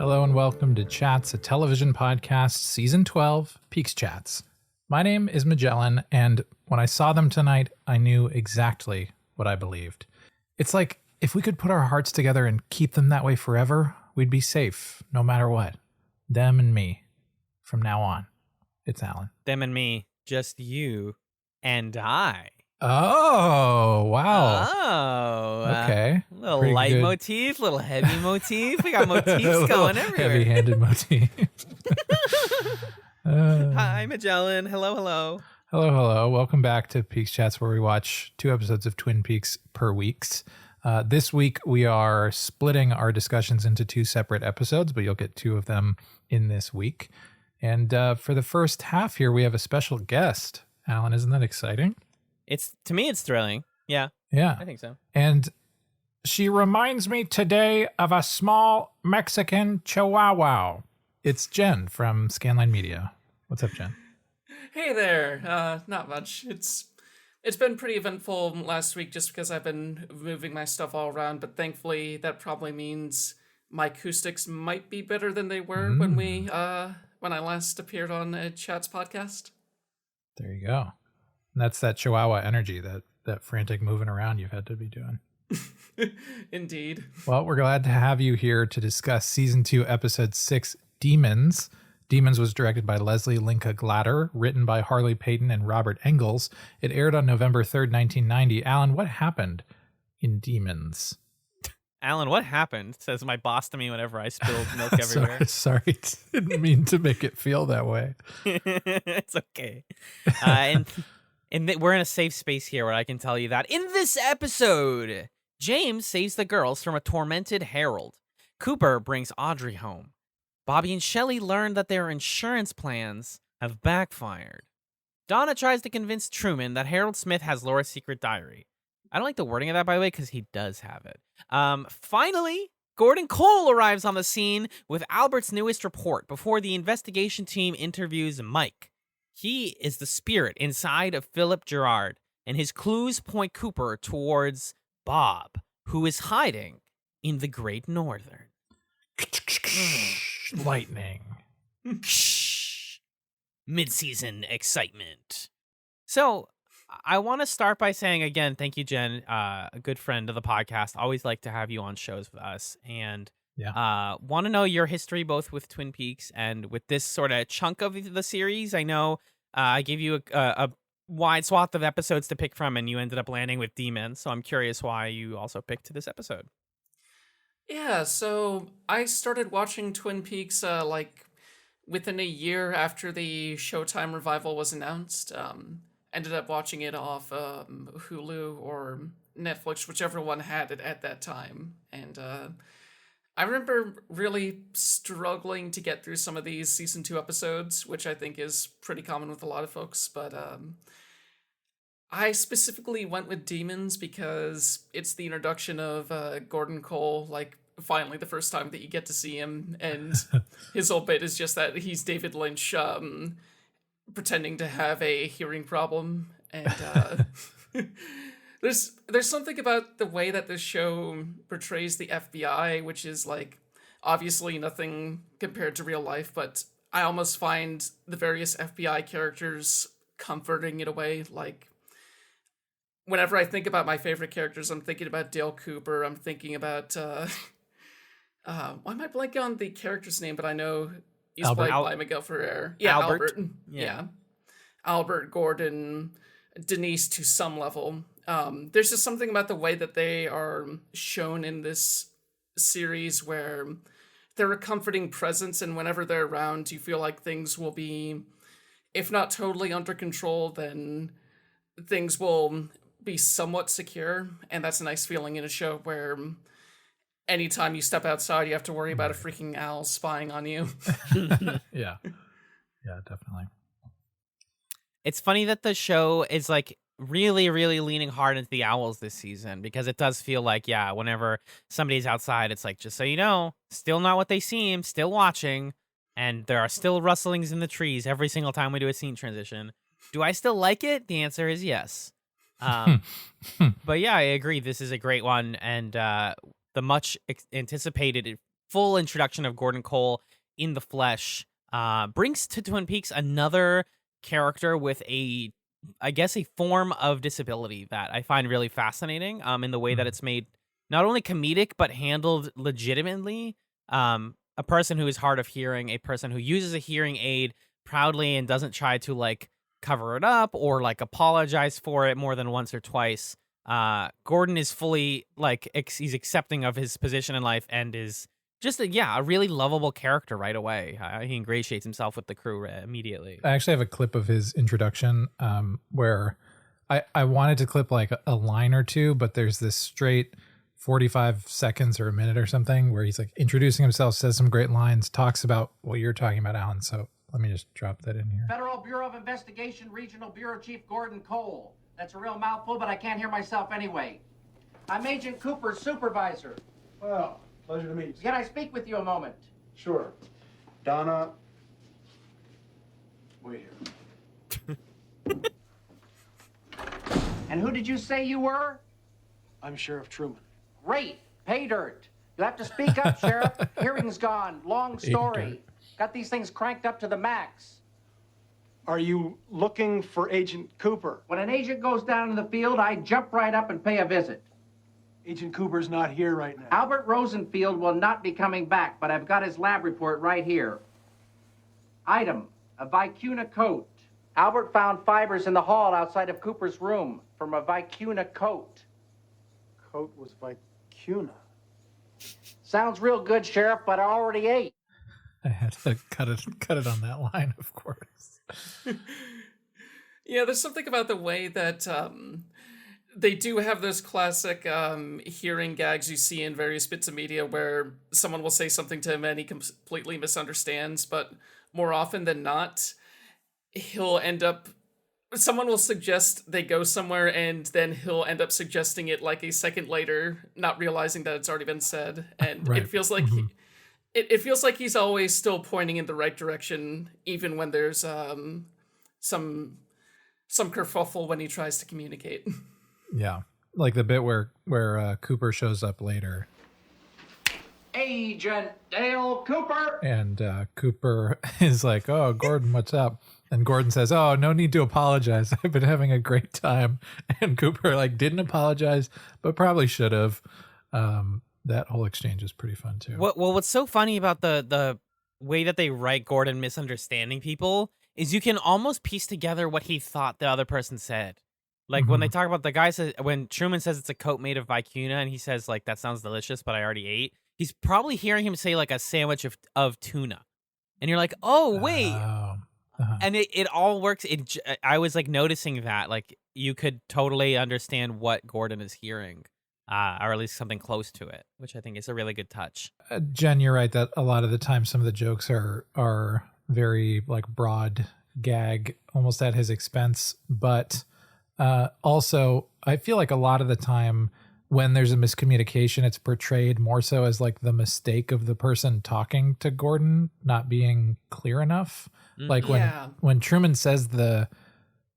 Hello and welcome to Chats, a television podcast, season 12, PeaksChatz. My name is Magellan, and when I saw them tonight, I knew exactly what I believed. It's like if we could put our hearts together and keep them that way forever, we'd be safe, no matter what. Them and me. From now on, it's Alan. Them and me, just you and I. Oh, wow. Oh. Okay. Little Pretty light good. motif, little heavy motif. We got motifs going everywhere. Heavy-handed motif. Hi, Magellan. Hello, hello. Hello. Welcome back to PeaksChatz, where we watch 2 episodes of Twin Peaks per week. This week, we are splitting our discussions into 2 separate episodes, but you'll get 2 of them in this week. And for the first half here, we have a special guest. Alan, isn't that exciting? To me, it's thrilling. Yeah, Yeah. I think so. And she reminds me today of a small Mexican chihuahua. It's Jen from Scanline Media. What's up, Jen? Hey there. Not much. It's been pretty eventful last week just because I've been moving my stuff all around, but thankfully that probably means my acoustics might be better than they were when I last appeared on a Chats podcast. There you go. And that's that chihuahua energy, that frantic moving around you've had to be doing. Indeed. Well, we're glad to have you here to discuss Season 2, Episode 6, Demons. Demons was directed by Leslie Linka Glatter, written by Harley Payton and Robert Engels. It aired on November 3rd, 1990. Alan, what happened in Demons? Alan, what happened? Says my boss to me whenever I spilled milk everywhere. Sorry, didn't mean to make it feel that way. It's okay. We're in a safe space here where I can tell you that in this episode, James saves the girls from a tormented Harold. Cooper brings Audrey home. Bobby and Shelley learn that their insurance plans have backfired. Donna tries to convince Truman that Harold Smith has Laura's secret diary. I don't like the wording of that, by the way, because he does have it. Finally, Gordon Cole arrives on the scene with Albert's newest report before the investigation team interviews Mike. He is the spirit inside of Philip Gerard, and his clues point Cooper towards Bob, who is hiding in the Great Northern. Lightning. Mid-season excitement. So, I want to start by saying again, thank you, Jen, a good friend of the podcast. Always like to have you on shows with us, and want to know your history both with Twin Peaks and with this sort of chunk of the series. I know I gave you a wide swath of episodes to pick from, and you ended up landing with Demons. So I'm curious why you also picked this episode. Yeah, so I started watching Twin Peaks within a year after the Showtime revival was announced. Ended up watching it off Hulu or Netflix, whichever one had it at that time. And I remember really struggling to get through some of these season 2 episodes, which I think is pretty common with a lot of folks. But I specifically went with Demons because it's the introduction of Gordon Cole, finally the first time that you get to see him. And his whole bit is just that he's David Lynch pretending to have a hearing problem, and there's something about the way that this show portrays the FBI, which is obviously nothing compared to real life, but I almost find the various FBI characters comforting in a way. Whenever I think about my favorite characters, I'm thinking about Dale Cooper, I'm thinking about why am I blanking on the character's name, but I know he's played by Miguel Ferrer. Yeah, Albert. Yeah. Albert, Gordon, Denise to some level. There's just something about the way that they are shown in this series where they're a comforting presence, and whenever they're around, you feel like things will be, if not totally under control, then things will be somewhat secure. And that's a nice feeling in a show where anytime you step outside, you have to worry about a freaking owl spying on you. Yeah, definitely. It's funny that the show is really, really leaning hard into the owls this season, because it does feel like, whenever somebody's outside, it's just so you know, still not what they seem, still watching, and there are still rustlings in the trees every single time we do a scene transition. Do I still like it? The answer is yes. But yeah, I agree. This is a great one, and the much anticipated full introduction of Gordon Cole in the flesh brings to Twin Peaks another character with I guess a form of disability that I find really fascinating in the way that it's made not only comedic but handled legitimately. A person who is hard of hearing, a person who uses a hearing aid proudly and doesn't try to like cover it up or like apologize for it more than once or twice. Gordon is fully like he's accepting of his position in life and is just a really lovable character right away. He ingratiates himself with the crew immediately. I actually have a clip of his introduction where I wanted to clip like a line or two, but there's this straight 45 seconds or a minute or something where he's like introducing himself, says some great lines, talks about what you're talking about, Alan. So let me just drop that in here. Federal Bureau of Investigation Regional Bureau Chief Gordon Cole. That's a real mouthful, but I can't hear myself anyway. I'm Agent Cooper's supervisor. Well, pleasure to meet you. Can I speak with you a moment? Sure. Donna, wait here. And who did you say you were? I'm Sheriff Truman. Great. Pay dirt. You'll have to speak up, Sheriff. Hearing's gone. Long story. Got these things cranked up to the max. Are you looking for Agent Cooper? When an agent goes down in the field, I jump right up and pay a visit. Agent Cooper's not here right now. Albert Rosenfield will not be coming back, but I've got his lab report right here. Item, a vicuna coat. Albert found fibers in the hall outside of Cooper's room from a vicuna coat. Coat was vicuna. Sounds real good, Sheriff, but I already ate. I had to cut it on that line, of course. Yeah, there's something about the way that they do have those classic hearing gags you see in various bits of media where someone will say something to him and he completely misunderstands, but more often than not, someone will suggest they go somewhere and then he'll end up suggesting it like a second later, not realizing that it's already been said. And Right. it feels like it feels like he's always still pointing in the right direction, even when there's some kerfuffle when he tries to communicate. Yeah. Like the bit where Cooper shows up later. Agent Dale Cooper! And Cooper is like, "Oh, Gordon, what's up?" And Gordon says, "Oh, no need to apologize. I've been having a great time." And Cooper like didn't apologize, but probably should have. That whole exchange is pretty fun too. What's so funny about the way that they write Gordon misunderstanding people is you can almost piece together what he thought the other person said. Like when they talk about the guy says, when Truman says it's a coat made of vicuna and he says like, "That sounds delicious, but I already ate." He's probably hearing him say like a sandwich of tuna. And you're like, "Oh, wait." And it all works. I was like noticing that like you could totally understand what Gordon is hearing. Or at least something close to it, which I think is a really good touch. Jen, you're right that a lot of the time some of the jokes are very like broad gag, almost at his expense. But also, I feel like a lot of the time when there's a miscommunication, it's portrayed more so as like the mistake of the person talking to Gordon not being clear enough. Like when Truman says the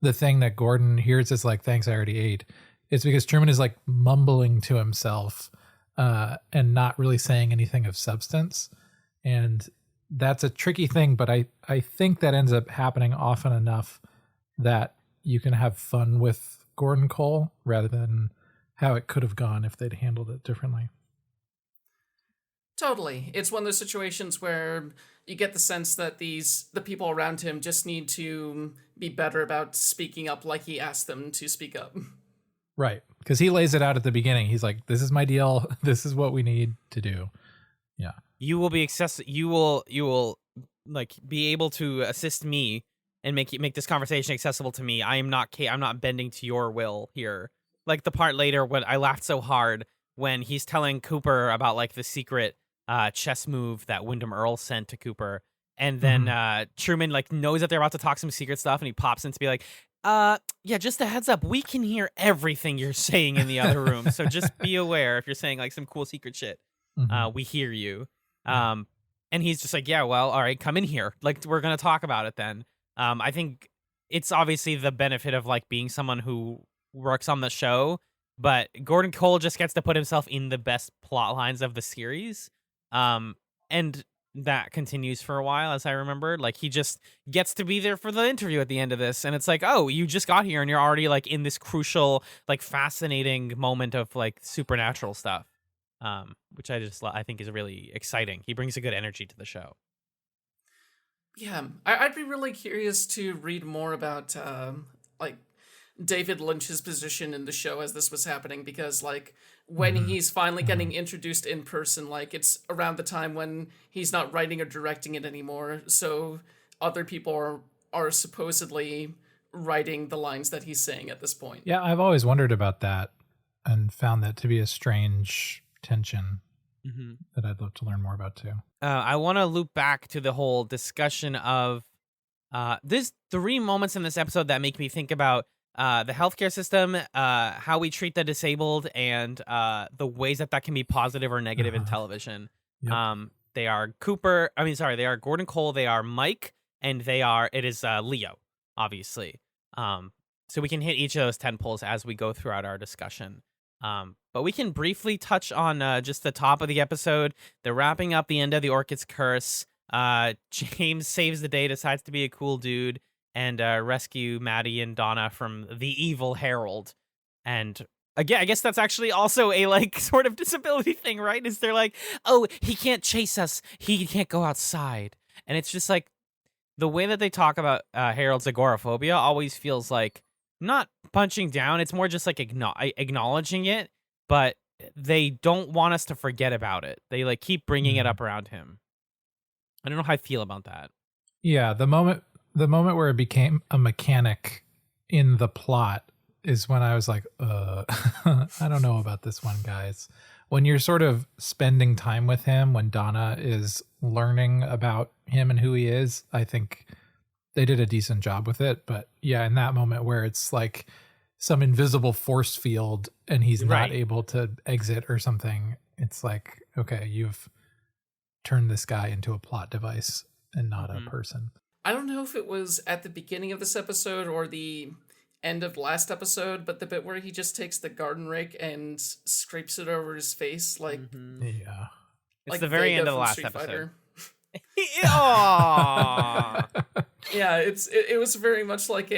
thing that Gordon hears is like, "Thanks, I already ate." It's because Truman is like mumbling to himself and not really saying anything of substance. And that's a tricky thing, but I think that ends up happening often enough that you can have fun with Gordon Cole rather than how it could have gone if they'd handled it differently. Totally. It's one of those situations where you get the sense that the people around him just need to be better about speaking up like he asked them to speak up. Right. Because he lays it out at the beginning. He's like, "This is my deal. This is what we need to do." Yeah. You will be you will like be able to assist me and make this conversation accessible to me. I'm not bending to your will here. Like the part later when I laughed so hard when he's telling Cooper about like the secret chess move that Wyndham Earl sent to Cooper. And then Truman like knows that they're about to talk some secret stuff and he pops in to be like, yeah, just a heads up, we can hear everything you're saying in the other room. So just be aware if you're saying like some cool secret shit. We hear you. And he's just like, "Yeah, well, all right, come in here. Like, we're going to talk about it then." I think it's obviously the benefit of like being someone who works on the show, but Gordon Cole just gets to put himself in the best plot lines of the series. And that continues for a while, as I remember. Like, he just gets to be there for the interview at the end of this, and it's like, oh, you just got here and you're already like in this crucial, like, fascinating moment of like supernatural stuff, which I think is really exciting. He brings a good energy to the show. Yeah, I'd be really curious to read more about like David Lynch's position in the show as this was happening, because like when he's finally getting introduced in person, like it's around the time when he's not writing or directing it anymore, so other people are supposedly writing the lines that he's saying at this point. Yeah, I've always wondered about that and found that to be a strange tension that I'd love to learn more about too. I want to loop back to the whole discussion of there's 3 moments in this episode that make me think about the healthcare system, how we treat the disabled, and the ways that can be positive or negative in television. Yep. They are they are Gordon Cole, they are Mike, and it is Leo, obviously. So we can hit each of those 10 pulls as we go throughout our discussion. But we can briefly touch on just the top of the episode. They're wrapping up the end of the Orchid's curse. James saves the day, decides to be a cool dude, and rescue Maddie and Donna from the evil Herald. And again, I guess that's actually also a like sort of disability thing, right? Is they're like, oh, he can't chase us, he can't go outside. And it's just like the way that they talk about Harold's agoraphobia always feels like not punching down. It's more just like acknowledging it, but they don't want us to forget about it. They like keep bringing it up around him. I don't know how I feel about that. Yeah, the moment where it became a mechanic in the plot is when I was like, I don't know about this one, guys. When you're sort of spending time with him, when Donna is learning about him and who he is, I think they did a decent job with it. But yeah, in that moment where it's like some invisible force field and he's not able to exit or something, it's like, okay, you've turned this guy into a plot device and not a person. I don't know if it was at the beginning of this episode or the end of last episode, but the bit where he just takes the garden rake and scrapes it over his face, like Yeah, it's like the very Vega end of the from last Street episode. Fighter. Aww. Yeah, it was very much like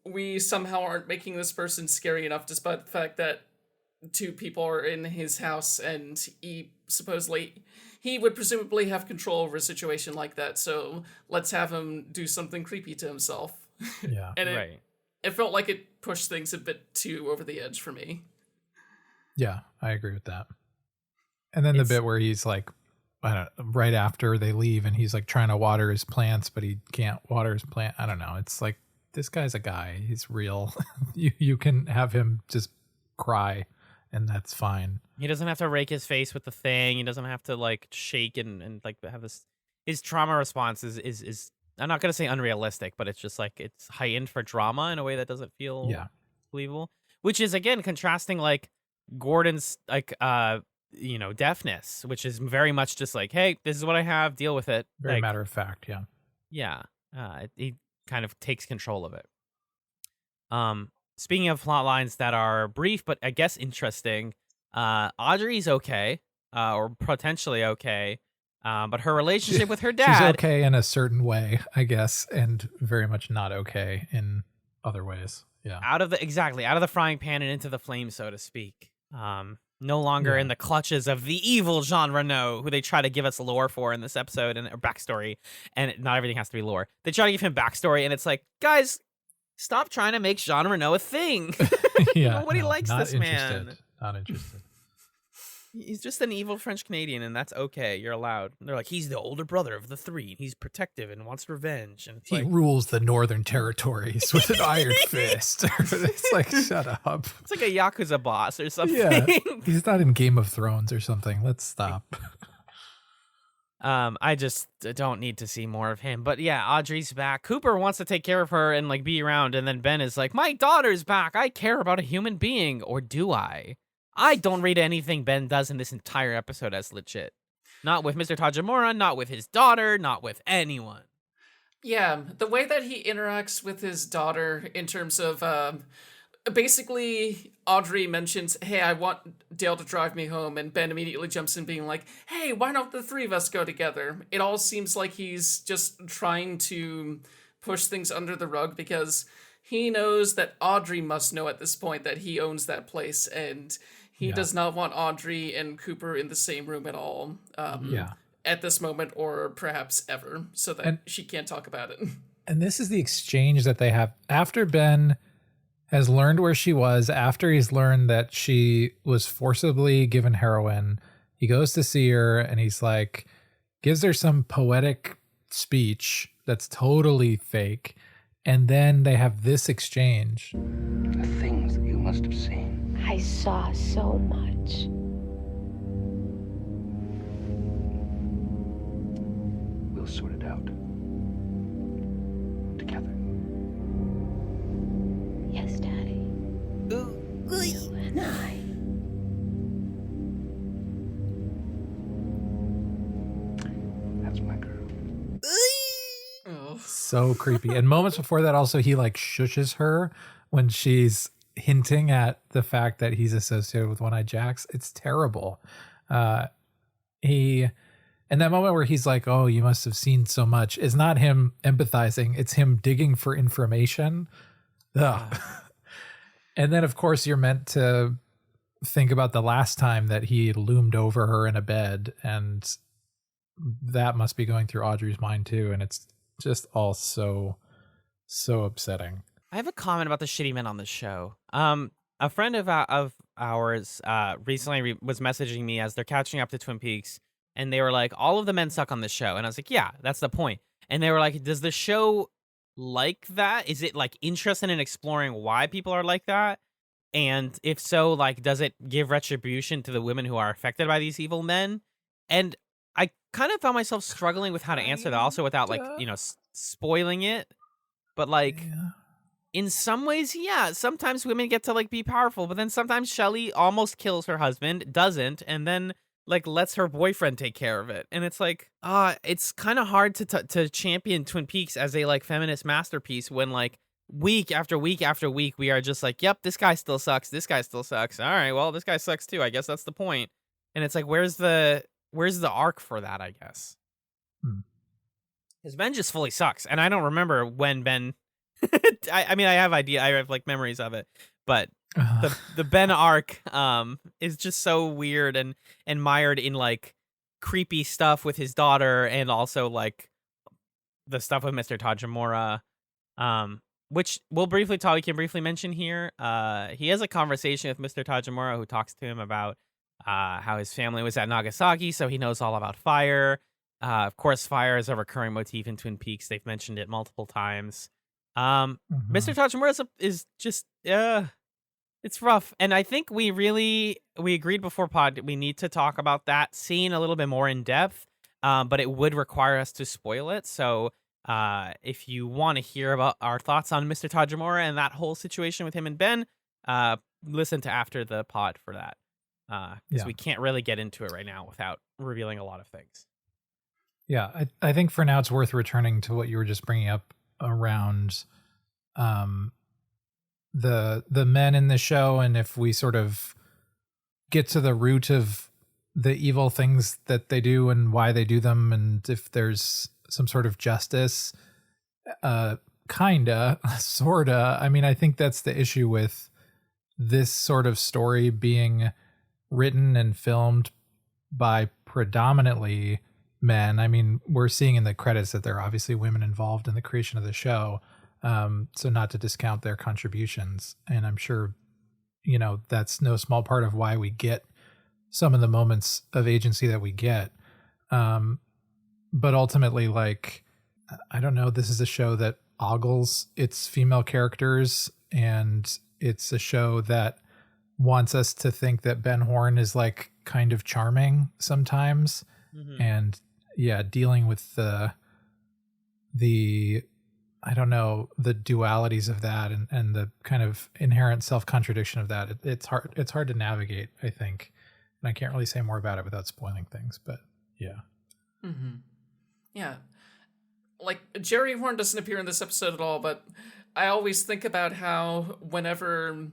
we somehow aren't making this person scary enough, despite the fact that 2 people are in his house and he would presumably have control over a situation like that, so let's have him do something creepy to himself. Yeah. And it felt like it pushed things a bit too over the edge for me. Yeah, I agree with that. And then the bit where he's like, I don't know, right after they leave and he's like trying to water his plants, but he can't water his plant. I don't know. It's like, this guy's a guy. He's real. You can have him just cry and that's fine. He doesn't have to rake his face with the thing. He doesn't have to like shake and like have this. His trauma response is I'm not going to say unrealistic, but it's just like it's heightened for drama in a way that doesn't feel believable, which is again contrasting like Gordon's like deafness, which is very much just like, hey, this is what I have, deal with it. Very like, matter of fact. Yeah. Yeah. He kind of takes control of it. Speaking of plot lines that are brief but I guess interesting, Audrey's okay, or potentially okay, but her relationship with her dad, she's okay in a certain way, I guess, and very much not okay in other ways. Yeah. out of the frying pan and into the flames, so to speak. No longer in the clutches of the evil Jean Reno, who they try to give us lore for in this episode or backstory, and not everything has to be lore. They try to give him backstory, and it's like, guys, stop trying to make Jean Reno a thing. Nobody likes this man. Not interested. He's just an evil French Canadian, and that's okay. You're allowed. And they're like, he's the older brother of the 3. He's protective and wants revenge. And it's he rules the Northern Territories with an iron fist. It's like, shut up. It's like a Yakuza boss or something. Yeah, he's not in Game of Thrones or something. Let's stop. I just don't need to see more of him. But yeah, Audrey's back. Cooper wants to take care of her and like be around, and then Ben is like, my daughter's back. I care about a human being, or do I? I don't rate anything Ben does in this entire episode as legit. Not with Mr. Tajimura, not with his daughter, not with anyone. Yeah, the way that he interacts with his daughter in terms of basically, Audrey mentions, hey, I want Dale to drive me home, and Ben immediately jumps in being like, hey, why don't the three of us go together? It all seems like he's just trying to push things under the rug because he knows that Audrey must know at this point that he owns that place, and he does not want Audrey and Cooper in the same room at all. At this moment, or perhaps ever, so that she can't talk about it. And this is the exchange that they have after Ben has learned where she was, after he's learned that she was forcibly given heroin. He goes to see her and he's like, gives her some poetic speech that's totally fake. And then they have this exchange. The things that you must have seen. I saw so much. We'll sort it out. Together. Yes, Daddy. You and I. That's my girl. So creepy. And moments before that, also, he like shushes her when she's hinting at the fact that he's associated with One-Eyed Jacks. It's terrible. And that moment where he's like, oh, you must have seen so much, is not him empathizing. It's him digging for information. Ugh. And then, of course, you're meant to think about the last time that he loomed over her in a bed. And that must be going through Audrey's mind, too. And it's just all so upsetting. I have a comment about the shitty men on the show. A friend of ours recently was messaging me as they're catching up to Twin Peaks, and they were like, all of the men suck on this show. And I was like, yeah, that's the point. And they were like, does the show like that? Is it like interested in exploring why people are like that? And if so, like, does it give retribution to the women who are affected by these evil men? And I kind of found myself struggling with how to answer that, also without like, spoiling it. But like, in some ways, yeah, sometimes women get to like be powerful, but then sometimes Shelley almost kills her husband, doesn't, and then like lets her boyfriend take care of it. And it's like, it's kind of hard to champion Twin Peaks as a like feminist masterpiece when like week after week after week we are just like, yep, this guy still sucks, this guy still sucks. All right, well, this guy sucks too. I guess that's the point. And it's like, where's the arc for that, I guess? Because Ben just fully sucks, and I don't remember when Ben I mean, I have like memories of it, but the Ben arc is just so weird and mired in like creepy stuff with his daughter, and also like the stuff with Mr. Tajimura, which we can briefly mention here. He has a conversation with Mr. Tajimura, who talks to him about how his family was at Nagasaki, so he knows all about fire. Of course, fire is a recurring motif in Twin Peaks. They've mentioned it multiple times. Mr. Tajimura is just it's rough, and I think we agreed before pod we need to talk about that scene a little bit more in depth, but it would require us to spoil it. So if you want to hear about our thoughts on Mr. Tajimura and that whole situation with him and Ben, listen to after the pod for that, because we can't really get into it right now without revealing a lot of things. Yeah, I think for now it's worth returning to what you were just bringing up around the men in the show, and if we sort of get to the root of the evil things that they do and why they do them, and if there's some sort of justice, sorta. I mean, I think that's the issue with this sort of story being written and filmed by predominantly men. I mean, we're seeing in the credits that there are obviously women involved in the creation of the show. So not to discount their contributions. And I'm sure, that's no small part of why we get some of the moments of agency that we get. But ultimately, like, I don't know, this is a show that ogles its female characters, and it's a show that wants us to think that Ben Horne is like kind of charming sometimes. And yeah, dealing with the I don't know, the dualities of that and the kind of inherent self-contradiction of that. It's hard to navigate, I think. And I can't really say more about it without spoiling things, but yeah. Yeah. Like, Jerry Horne doesn't appear in this episode at all, but I always think about how whenever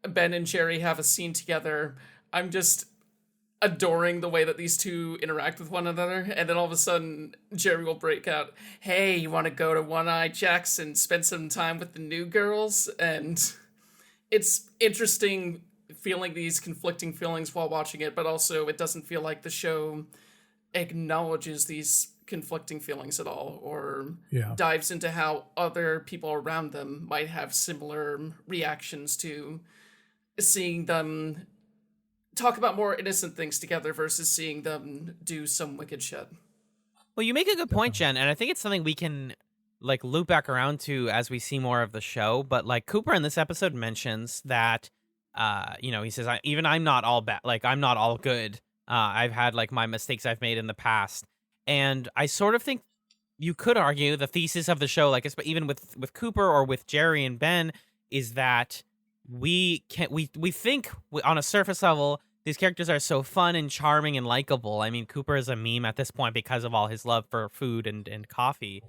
Ben and Jerry have a scene together, I'm just adoring the way that these two interact with one another, and then all of a sudden Jerry will break out, "Hey, you want to go to One Eye Jack's and spend some time with the new girls?" And it's interesting feeling these conflicting feelings while watching it, but also it doesn't feel like the show acknowledges these conflicting feelings at all, or dives into how other people around them might have similar reactions to seeing them talk about more innocent things together versus seeing them do some wicked shit. Well, you make a good point, Jen, and I think it's something we can like loop back around to as we see more of the show. But like Cooper in this episode mentions that, he says, I'm not all bad. Like, I'm not all good. I've had like my mistakes I've made in the past. And I sort of think you could argue the thesis of the show, like even with Cooper or with Jerry and Ben, is that we think on a surface level these characters are so fun and charming and likable. I mean, Cooper is a meme at this point because of all his love for food and coffee.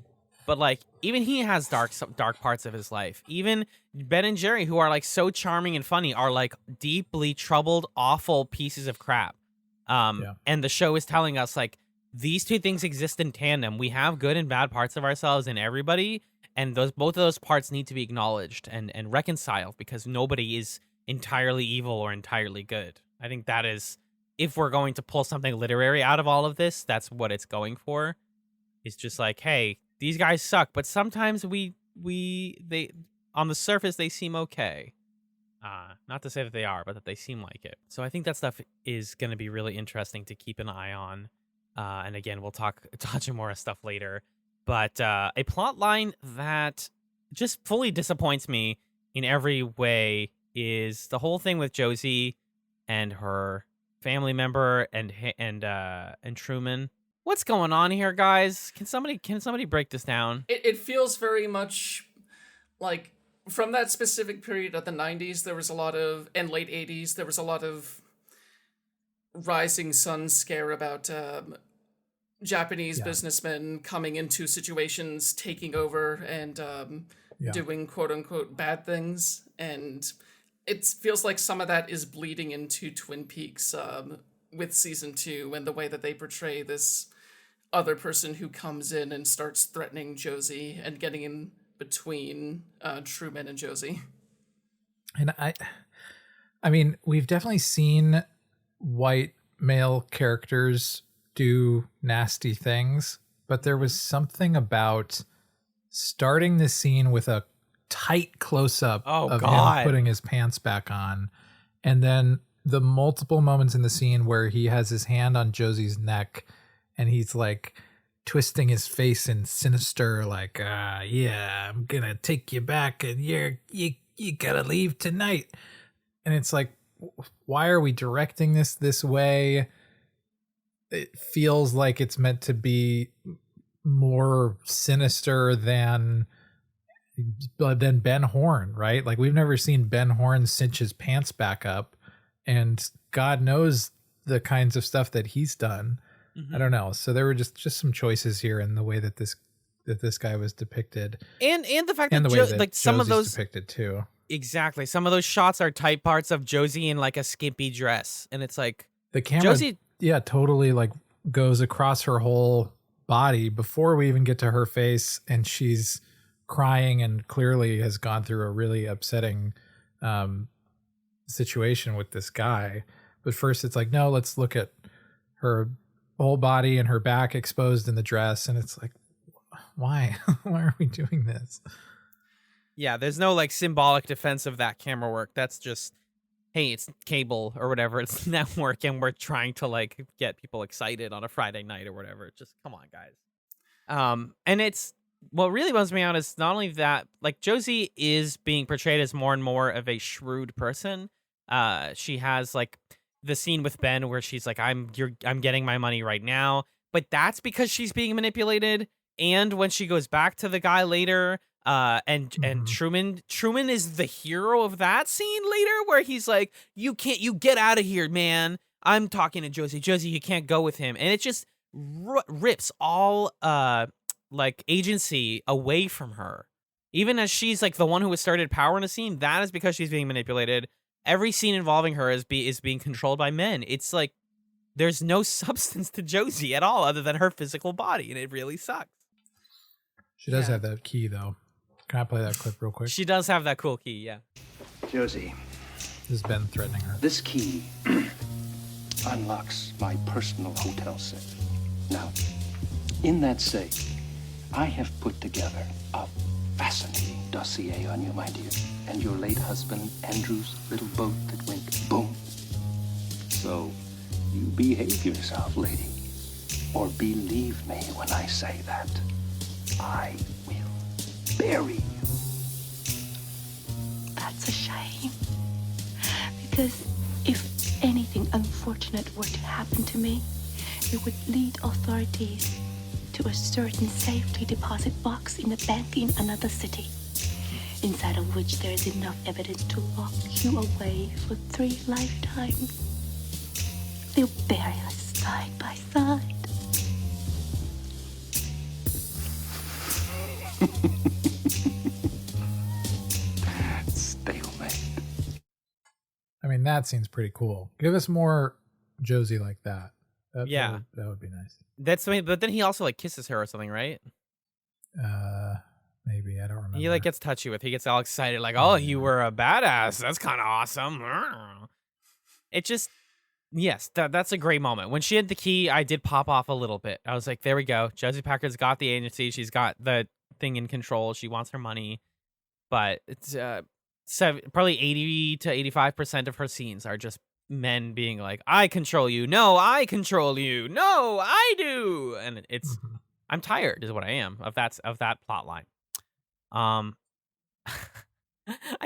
But like even he has dark parts of his life. Even Ben and Jerry, who are like so charming and funny, are like deeply troubled, awful pieces of crap. And the show is telling us like these two things exist in tandem. We have good and bad parts of ourselves in everybody, and both of those parts need to be acknowledged and reconciled, because nobody is entirely evil or entirely good. I think that is, if we're going to pull something literary out of all of this, that's what it's going for. It's just like, hey, these guys suck, but sometimes they on the surface they seem okay. Not to say that they are, but that they seem like it. So I think that stuff is going to be really interesting to keep an eye on. And again, we'll touch on more stuff later. But a plot line that just fully disappoints me in every way is the whole thing with Josie and her family member and Truman. What's going on here, guys? Can somebody break this down? It feels very much like from that specific period of the 90s, there was a lot of, and late 80s, there was a lot of rising sun scare about Japanese businessmen coming into situations, taking over, and doing quote-unquote bad things. And it feels like some of that is bleeding into Twin Peaks with season 2 and the way that they portray this other person who comes in and starts threatening Josie and getting in between Truman and Josie. And I mean, we've definitely seen white male characters do nasty things, but there was something about starting the scene with a tight close-up of him putting his pants back on, and then the multiple moments in the scene where he has his hand on Josie's neck and he's like twisting his face in sinister, like, yeah, I'm gonna take you back and you gotta leave tonight. And it's like, why are we directing this way? It feels like it's meant to be more sinister than Ben Horn, right? Like, we've never seen Ben Horn cinch his pants back up, and God knows the kinds of stuff that he's done. I don't know. So there were just some choices here in the way that this guy was depicted, and the fact and that, the way that like some Josie's of those depicted too. Exactly, some of those shots are tight parts of Josie in like a skimpy dress, and it's like The camera, Josie, totally like goes across her whole body before we even get to her face, and she's crying and clearly has gone through a really upsetting situation with this guy. But first it's like, no, let's look at her whole body and her back exposed in the dress, and it's like, why? Why are we doing this? Yeah, there's no like symbolic defense of that camera work. That's just, hey, it's cable or whatever, it's network, and we're trying to like get people excited on a Friday night or whatever. Just come on, guys. And it's, what really bums me out is not only that, like, Josie is being portrayed as more and more of a shrewd person. She has like the scene with Ben where she's like, I'm getting my money right now, but that's because she's being manipulated. And when she goes back to the guy later, and Truman is the hero of that scene later, where he's like, you get out of here, man. I'm talking to Josie, you can't go with him. And it just rips all like agency away from her. Even as she's like the one who started power in a scene, that is because she's being manipulated. Every scene involving her is being controlled by men. It's like there's no substance to Josie at all other than her physical body, and it really sucks. She does have that key, though. Can I play that clip real quick? She does have that cool key, yeah. Josie, This is Ben threatening her. this key unlocks my personal hotel safe. Now, in that safe, I have put together a fascinating dossier on you, my dear, and your late husband, Andrew's little boat that went boom. So, you behave yourself, lady, or believe me when I say that I will bury you. That's a shame. Because if anything unfortunate were to happen to me, it would lead authorities to a certain safety deposit box in a bank in another city, inside of which there is enough evidence to lock you away for 3 lifetimes. They'll bury us side by side. Stalemate. I mean, that seems pretty cool. Give us more Josie like that. Yeah. That would be nice. That's the but then he also like kisses her or something, right? Maybe. I don't remember. He like gets touchy with. He gets all excited, like, "Oh, you were a badass. That's kind of awesome." It just, yes, that's a great moment. When she had the key, I did pop off a little bit. I was like, "There we go. Josie Packard's got the agency. She's got the thing in control. She wants her money." But it's probably 80 to 85% of her scenes are just men being like, "I control you. No, I control you. No, I do." And it's, I'm tired, is what I am of that plot line. I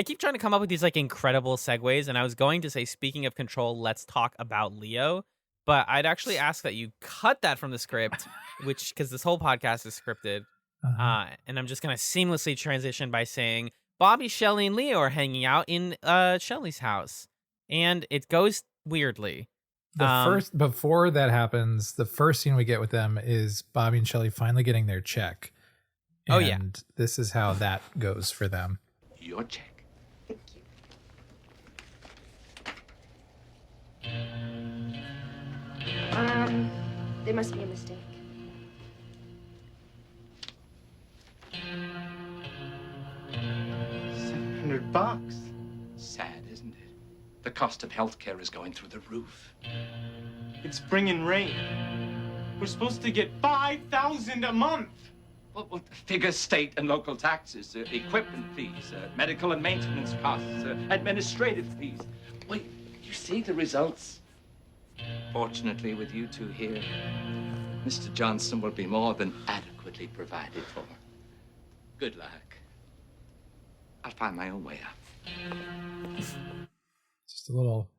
keep trying to come up with these like incredible segues, and I was going to say, speaking of control, let's talk about Leo, but I'd actually ask that you cut that from the script, because this whole podcast is scripted. And I'm just gonna seamlessly transition by saying Bobby, Shelley, and Leo are hanging out in Shelley's house, and it goes weirdly. Before that happens, the first scene we get with them is Bobby and Shelley finally getting their check. Oh, yeah. And this is how that goes for them. Your check. There must be a mistake. $700. Sad, isn't it? The cost of healthcare is going through the roof. It's bringing rain. We're supposed to get $5,000 a month. Well, figure state and local taxes, equipment fees, medical and maintenance costs, administrative fees. Well, you see the results. Fortunately, with you two here, Mr. Johnson will be more than adequately provided for. Good luck. I'll find my own way out. Just a little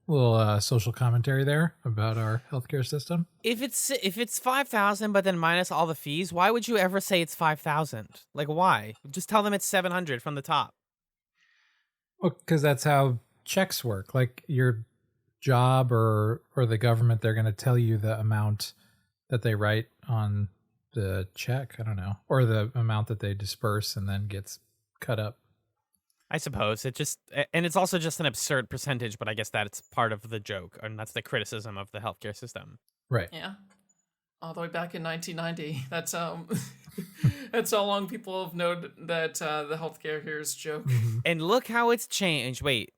social commentary there about our healthcare system. If it's 5,000, but then minus all the fees, why would you ever say it's 5,000? Like, why? Just tell them it's 700 from the top. Well, because that's how checks work. Like your job or the government, they're going to tell you the amount that they write on the check. I don't know, or the amount that they disperse and then gets cut up. I suppose and it's also just an absurd percentage, but I guess that's part of the joke, and that's the criticism of the healthcare system. Right. Yeah. All the way back in 1990. That's that's how long people have known that the healthcare here is a joke. Mm-hmm. And look how it's changed. Wait.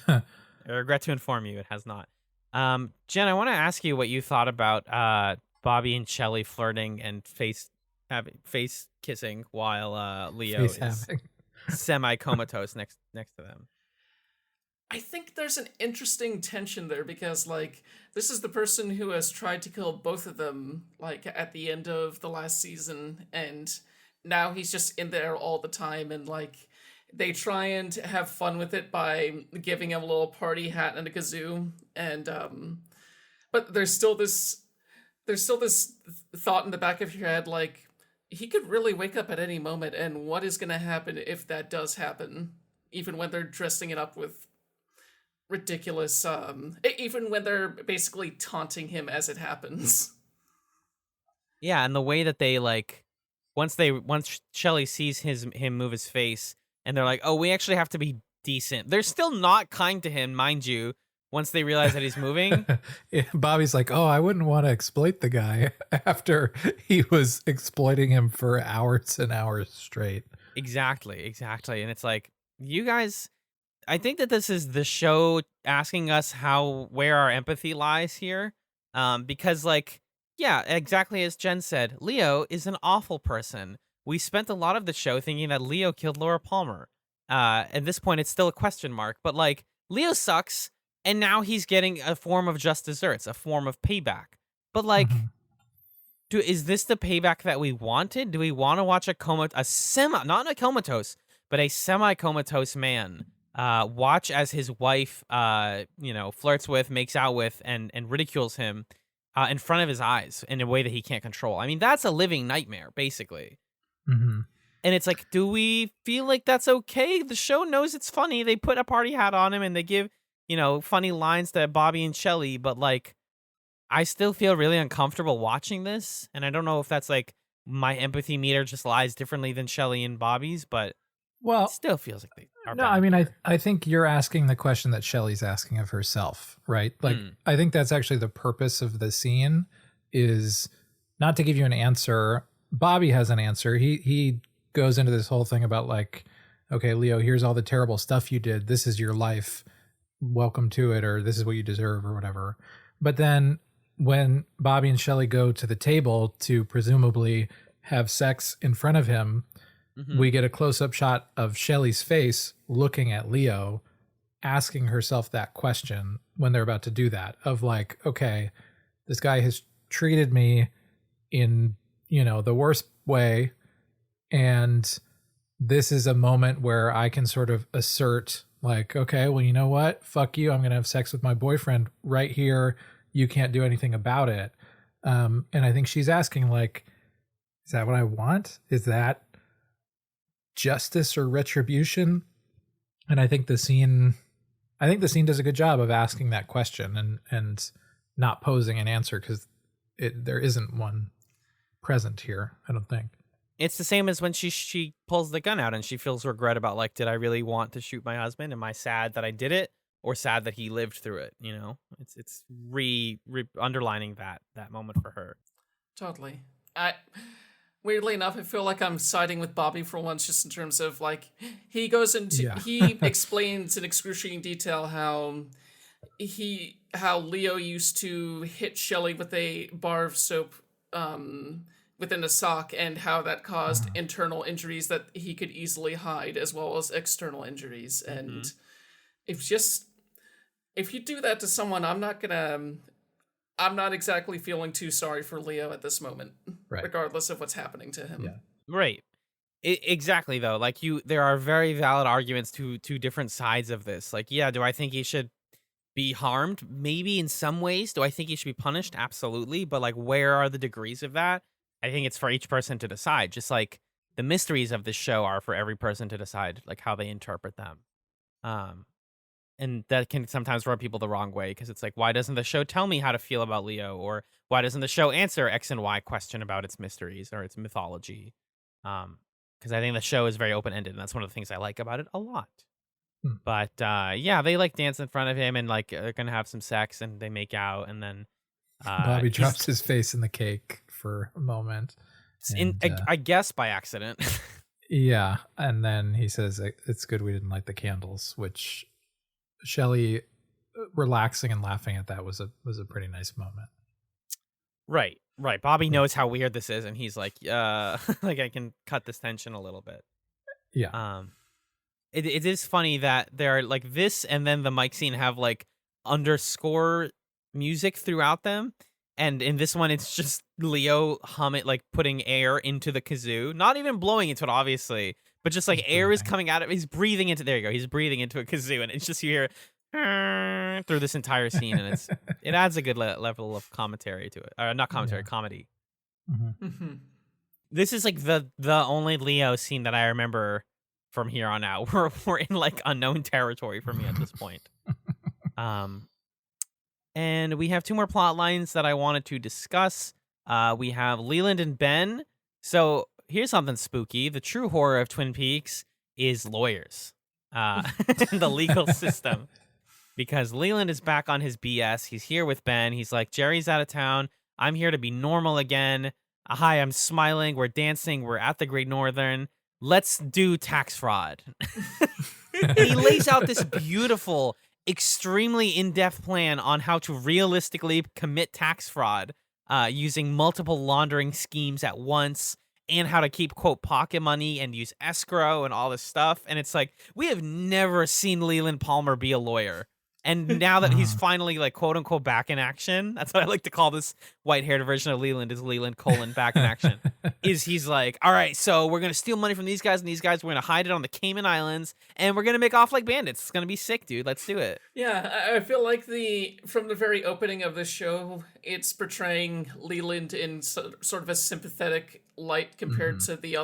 I regret to inform you, it has not. Jen, I want to ask you what you thought about Bobby and Shelley flirting and face kissing while Leo is semi-comatose next to them. I think there's an interesting tension there because, like, this is the person who has tried to kill both of them, like, at the end of the last season, and now he's just in there all the time, and, like, they try and have fun with it by giving him a little party hat and a kazoo, and, but there's still this thought in the back of your head, like, he could really wake up at any moment, and what is going to happen if that does happen? Even when they're dressing it up with ridiculous, even when they're basically taunting him as it happens. Yeah, and the way that they, like, once Shelley sees him move his face, and they're like, oh, we actually have to be decent. They're still not kind to him, mind you. Once they realize that he's moving, Bobby's like, oh, I wouldn't want to exploit the guy after he was exploiting him for hours and hours straight. Exactly. And it's like, you guys, I think that this is the show asking us where our empathy lies here. Because like, yeah, exactly as Jen said, Leo is an awful person. We spent a lot of the show thinking that Leo killed Laura Palmer. At this point, it's still a question mark, but like, Leo sucks. And now he's getting a form of just desserts, a form of payback. But like, is this the payback that we wanted? Do we want to watch not a comatose, but a semi-comatose man watch as his wife, flirts with, makes out with, and ridicules him in front of his eyes in a way that he can't control? I mean, that's a living nightmare, basically. Mm-hmm. And it's like, do we feel like that's okay? The show knows it's funny. They put a party hat on him and they give funny lines to Bobby and Shelley, but like, I still feel really uncomfortable watching this. And I don't know if that's like my empathy meter just lies differently than Shelley and Bobby's, but it still feels like they are. No, I mean, I think you're asking the question that Shelley's asking of herself, right? Like, I think that's actually the purpose of the scene, is not to give you an answer. Bobby has an answer. He goes into this whole thing about like, okay, Leo, here's all the terrible stuff you did. This is your life. Welcome to it, or this is what you deserve, or whatever. But then when Bobby and Shelley go to the table to presumably have sex in front of him, we get a close-up shot of Shelley's face looking at Leo, asking herself that question when they're about to do that, of like, okay, this guy has treated me in, the worst way, and this is a moment where I can sort of assert like, okay, well, you know what? Fuck you. I'm going to have sex with my boyfriend right here. You can't do anything about it. And I think she's asking, like, is that what I want? Is that justice or retribution? And I think the scene does a good job of asking that question and not posing an answer, because there isn't one present here, I don't think. It's the same as when she pulls the gun out and she feels regret about, like, did I really want to shoot my husband? Am I sad that I did it, or sad that he lived through it? It's underlining that moment for her. Totally. Weirdly enough, I feel like I'm siding with Bobby for once, just in terms of like, he explains in excruciating detail how Leo used to hit Shelley with a bar of soap within a sock, and how that caused internal injuries that he could easily hide, as well as external injuries. And if you do that to someone, I'm not exactly feeling too sorry for Leo at this moment, regardless of what's happening to him. Yeah. Right. Exactly, though. Like, there are very valid arguments to different sides of this. Like, yeah, do I think he should be harmed? Maybe in some ways. Do I think he should be punished? Absolutely. But like, where are the degrees of that? I think it's for each person to decide. Just like the mysteries of this show are for every person to decide, like, how they interpret them. And that can sometimes rub people the wrong way, because it's like, why doesn't the show tell me how to feel about Leo? Or why doesn't the show answer X and Y question about its mysteries or its mythology? Because I think the show is very open-ended, and that's one of the things I like about it a lot. But yeah, they like dance in front of him and like are gonna have some sex, and they make out, and then Bobby drops his face in the cake for a moment. I guess by accident. Yeah, and then he says, it's good we didn't light the candles, which Shelley relaxing and laughing at that was a pretty nice moment. Right. Bobby knows how weird this is, and he's like, like, I can cut this tension a little bit. Yeah. It is funny that they're like this, and then the mic scene have like underscore music throughout them. And in this one, it's just Leo humming, like putting air into the kazoo, not even blowing into it, obviously, but just like air is coming out of. He's breathing into. There you go. He's breathing into a kazoo, and it's just you hear through this entire scene, and it adds a good level of commentary to it. Not commentary, comedy. Mm-hmm. This is like the only Leo scene that I remember from here on out. We're in like unknown territory for me at this point. And we have two more plot lines that I wanted to discuss. We have Leland and Ben. So here's something spooky. The true horror of Twin Peaks is lawyers, the legal system. Because Leland is back on his BS. He's here with Ben. He's like, Jerry's out of town. I'm here to be normal again. Hi, I'm smiling. We're dancing. We're at the Great Northern. Let's do tax fraud. And he lays out this beautiful, extremely in-depth plan on how to realistically commit tax fraud using multiple laundering schemes at once, and how to keep, quote, pocket money and use escrow and all this stuff. And it's like, we have never seen Leland Palmer be a lawyer. And now that he's finally, like, quote unquote, back in action, that's what I like to call this white-haired version of Leland, is Leland : back in action. Is he's like, all right, so we're going to steal money from these guys and these guys. We're going to hide it on the Cayman Islands, and we're going to make off like bandits. It's going to be sick, dude. Let's do it. Yeah, I feel like from the very opening of this show, it's portraying Leland in sort of a sympathetic light compared to the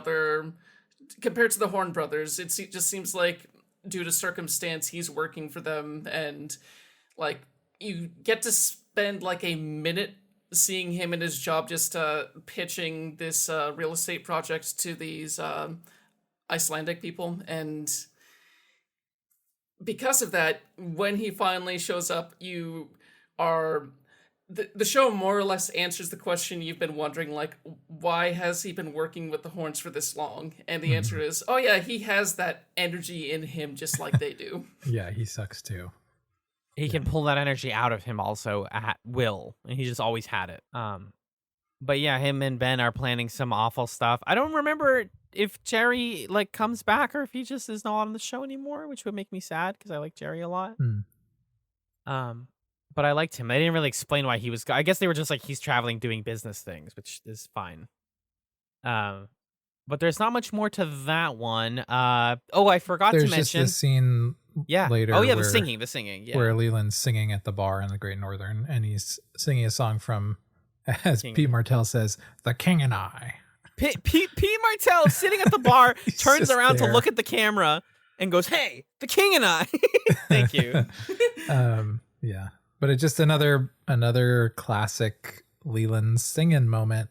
Horn brothers. It just seems like, due to circumstance, he's working for them, and like you get to spend like a minute seeing him in his job just pitching this real estate project to these Icelandic people. And because of that, when he finally shows up, you are the show more or less answers the question you've been wondering, like, why has he been working with the Horns for this long? And the answer is, oh yeah, he has that energy in him just like they do. Yeah, he sucks too. He can pull that energy out of him also at will, and he just always had it. But yeah, him and Ben are planning some awful stuff. I don't remember if Jerry like comes back or if he just is not on the show anymore, which would make me sad because I like Jerry a lot. But I liked him. They didn't really explain why he was. I guess they were just like, he's traveling doing business things, which is fine. But there's not much more to that one. I forgot to mention. There's just this scene later. Oh yeah, the singing. Yeah. Where Leland's singing at the bar in the Great Northern, and he's singing a song from, as Pete Martell says, "The King and I." Pete Martell sitting at the bar turns around to look at the camera and goes, "Hey, the King and I." Thank you. Yeah. But it's just another classic Leland singing moment,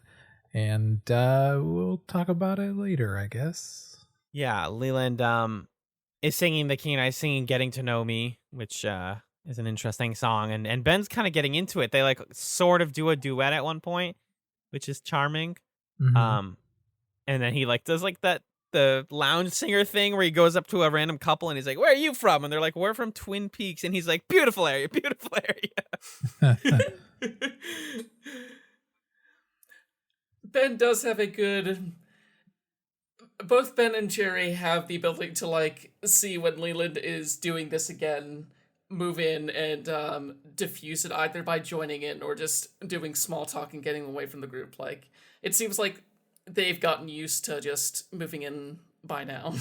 and we'll talk about it later, I guess. Yeah, Leland is singing The King and I, singing Getting to Know Me, which is an interesting song, and Ben's kind of getting into it. They like sort of do a duet at one point, which is charming. And then he like does like the lounge singer thing where he goes up to a random couple and he's like, "Where are you from?" And they're like, "We're from Twin Peaks." And he's like, beautiful area. Ben does have both Ben and Jerry have the ability to like see when Leland is doing this again, move in and diffuse it either by joining in or just doing small talk and getting away from the group. Like, it seems like they've gotten used to just moving in by now.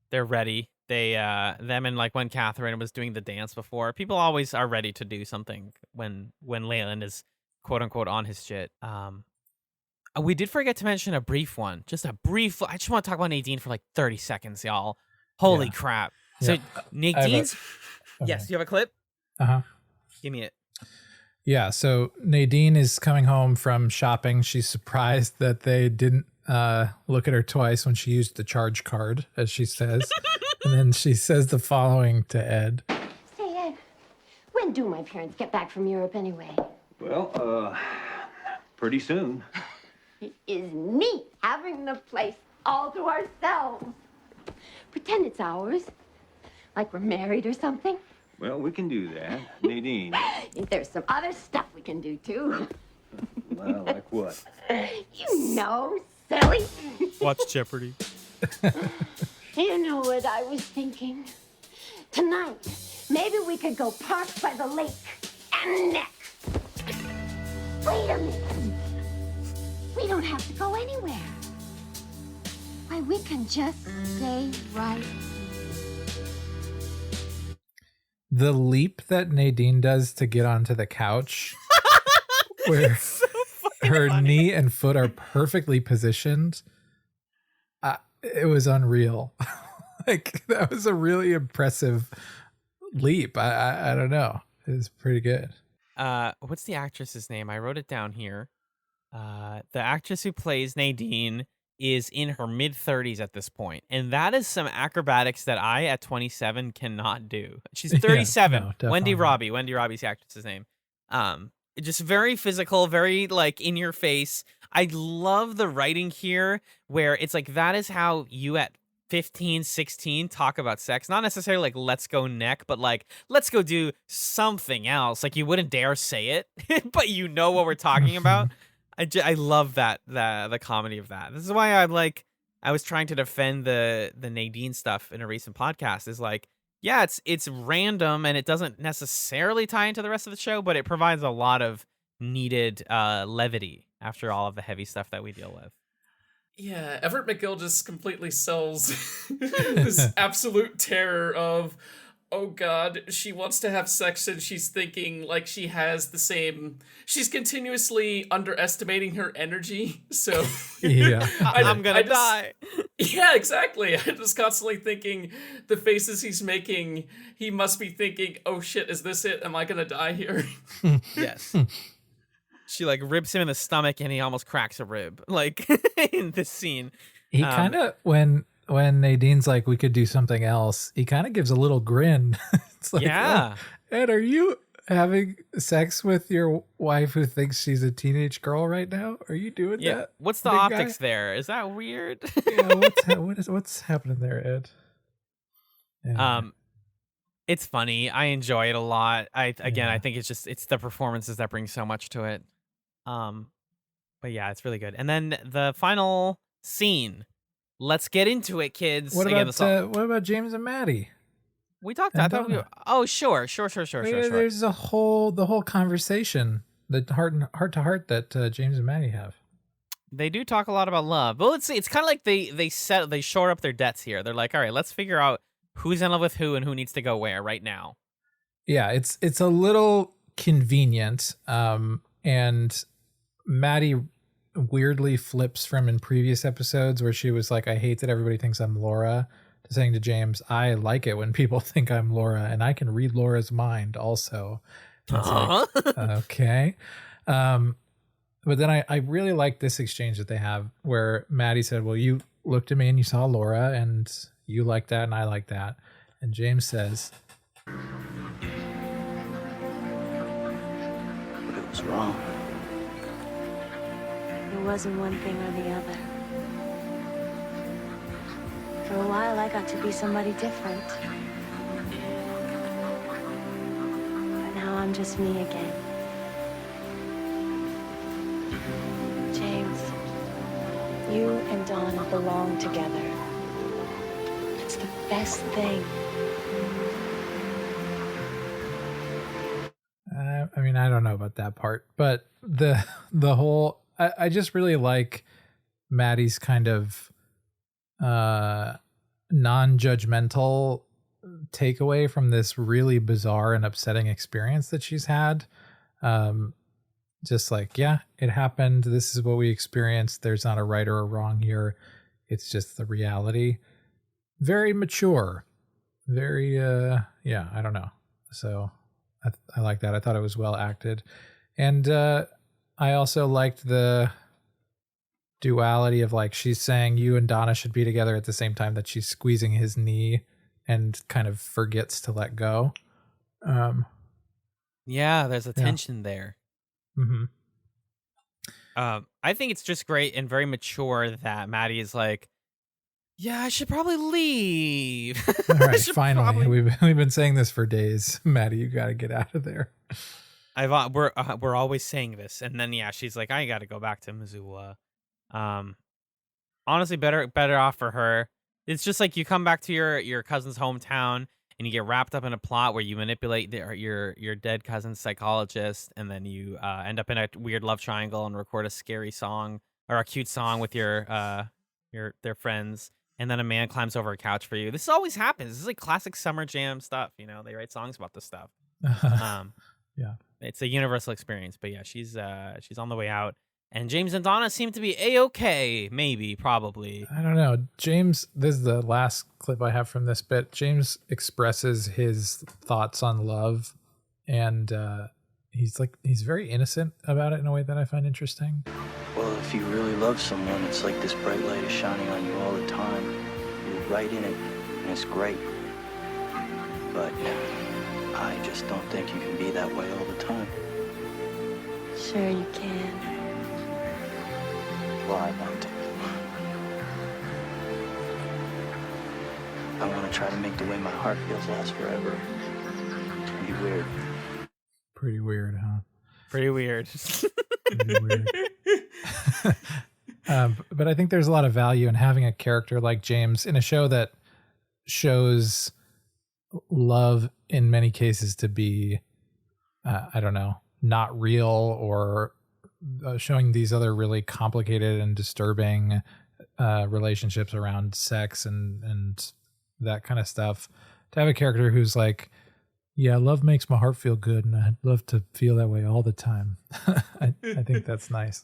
They're ready. They them and like when Catherine was doing the dance before, people always are ready to do something when Leyland is quote unquote on his shit. We did forget to mention a brief one. Just a brief. I just want to talk about Nadine for like 30 seconds, y'all. Holy crap. So Nadine's yes, you have a clip? Give me it. Yeah, so Nadine is coming home from shopping. She's surprised that they didn't look at her twice when she used the charge card, as she says. And then she says the following to Ed. Say, Ed, when do my parents get back from Europe anyway? Well, pretty soon. It is neat having the place all to ourselves. Pretend it's ours, like we're married or something. Well, we can do that, Nadine. There's some other stuff we can do, too. Well, like what? You know, silly. Watch Jeopardy. You know what I was thinking? Tonight, maybe we could go park by the lake and neck. Wait a minute. We don't have to go anywhere. Why, we can just stay right here. The leap that Nadine does to get onto the couch, where her knee and foot are perfectly positioned, it was unreal. Like, that was a really impressive leap. I don't know. It was pretty good. What's the actress's name? I wrote it down here. The actress who plays Nadine is in her mid-30s at this point, and that is some acrobatics that I, at 27, cannot do. She's 37. no, Wendy definitely. Robbie. Wendy Robbie's the actress's name. Just very physical, very like in your face. I love the writing here where it's like that is how you at 15, 16 talk about sex. Not necessarily like let's go neck, but like let's go do something else. Like you wouldn't dare say it, but you know what we're talking about. I love that the comedy of that. This is why I was trying to defend the Nadine stuff in a recent podcast. Is like, yeah, it's random and it doesn't necessarily tie into the rest of the show, but it provides a lot of needed levity after all of the heavy stuff that we deal with. Yeah, Everett McGill just completely sells this absolute terror of, oh god, she wants to have sex and she's thinking like she has the same... She's continuously underestimating her energy, so... Yeah. I'm gonna die. Yeah, exactly. I'm just constantly thinking the faces he's making, he must be thinking, oh shit, is this it? Am I gonna die here? Yes. She like ribs him in the stomach and he almost cracks a rib, like in this scene. He kind of, when Nadine's like, we could do something else, he kind of gives a little grin. It's like, Yeah. oh, Ed, are you having sex with your wife who thinks she's a teenage girl right now? Are you doing Yeah. that? What's the big guy? optics there? Is that weird? Yeah, what's happening there, Ed? Yeah. It's funny. I enjoy it a lot. I Yeah. think it's the performances that bring so much to it. But yeah, it's really good. And then the final scene. Let's get into it, kids. What Again, about James and Maddie? we talked. and I thought we. Donna? Oh, sure. There's the whole conversation, the heart to heart that James and Maddie have. They do talk a lot about love. But let's see. It's kind of like they shore up their debts here. They're like, all right, let's figure out who's in love with who and who needs to go where right now. Yeah, it's a little convenient. And Maddie weirdly flips from in previous episodes where she was like, I hate that everybody thinks I'm Laura, to saying to James, I like it when people think I'm Laura and I can read Laura's mind also. It's like, okay. But then I really like this exchange that they have where Maddie said, well, you looked at me and you saw Laura and you like that and I like that. And James says, But it was wrong. It wasn't one thing or the other. For a while, I got to be somebody different. But now I'm just me again. James, you and Donna belong together. It's the best thing. I mean, I don't know about that part, but the whole, I just really like Maddie's kind of non-judgmental takeaway from this really bizarre and upsetting experience that she's had. Just like, yeah, it happened. This is what we experienced. There's not a right or a wrong here. It's just the reality. Very mature. Very, yeah, I don't know. So I like that. I thought it was well acted. And I also liked the duality of like, she's saying you and Donna should be together at the same time that she's squeezing his knee and kind of forgets to let go. Yeah, there's a tension there. Mm-hmm. I think it's just great and very mature that Maddie is like, yeah, I should probably leave. All right, finally. We've been saying this for days. Maddie, you got to get out of there. We're always saying this, and then yeah, she's like, I got to go back to Missoula. Honestly, better off for her. It's just like you come back to your cousin's hometown and you get wrapped up in a plot where you manipulate your dead cousin's psychologist, and then you end up in a weird love triangle and record a scary song or a cute song with their friends. And then a man climbs over a couch for you. This always happens. This is like classic summer jam stuff. You know, they write songs about this stuff. Yeah, it's a universal experience. But yeah, she's on the way out. And James and Donna seem to be A-okay. Maybe, probably. I don't know. James, this is the last clip I have from this bit. James expresses his thoughts on love, and he's very innocent about it in a way that I find interesting. Well, if you really love someone, it's like this bright light is shining on you all the time. You're right in it, and it's great. But I just don't think you can be that way all the time. Sure you can. Well, I want to. I want to try to make the way my heart feels last forever. Pretty weird. Pretty weird, huh? Pretty weird. Pretty weird. But I think there's a lot of value in having a character like James in a show that shows love in many cases to be, I don't know, not real, or showing these other really complicated and disturbing relationships around sex and that kind of stuff. To have a character who's like, yeah, love makes my heart feel good, and I'd love to feel that way all the time. I think that's nice.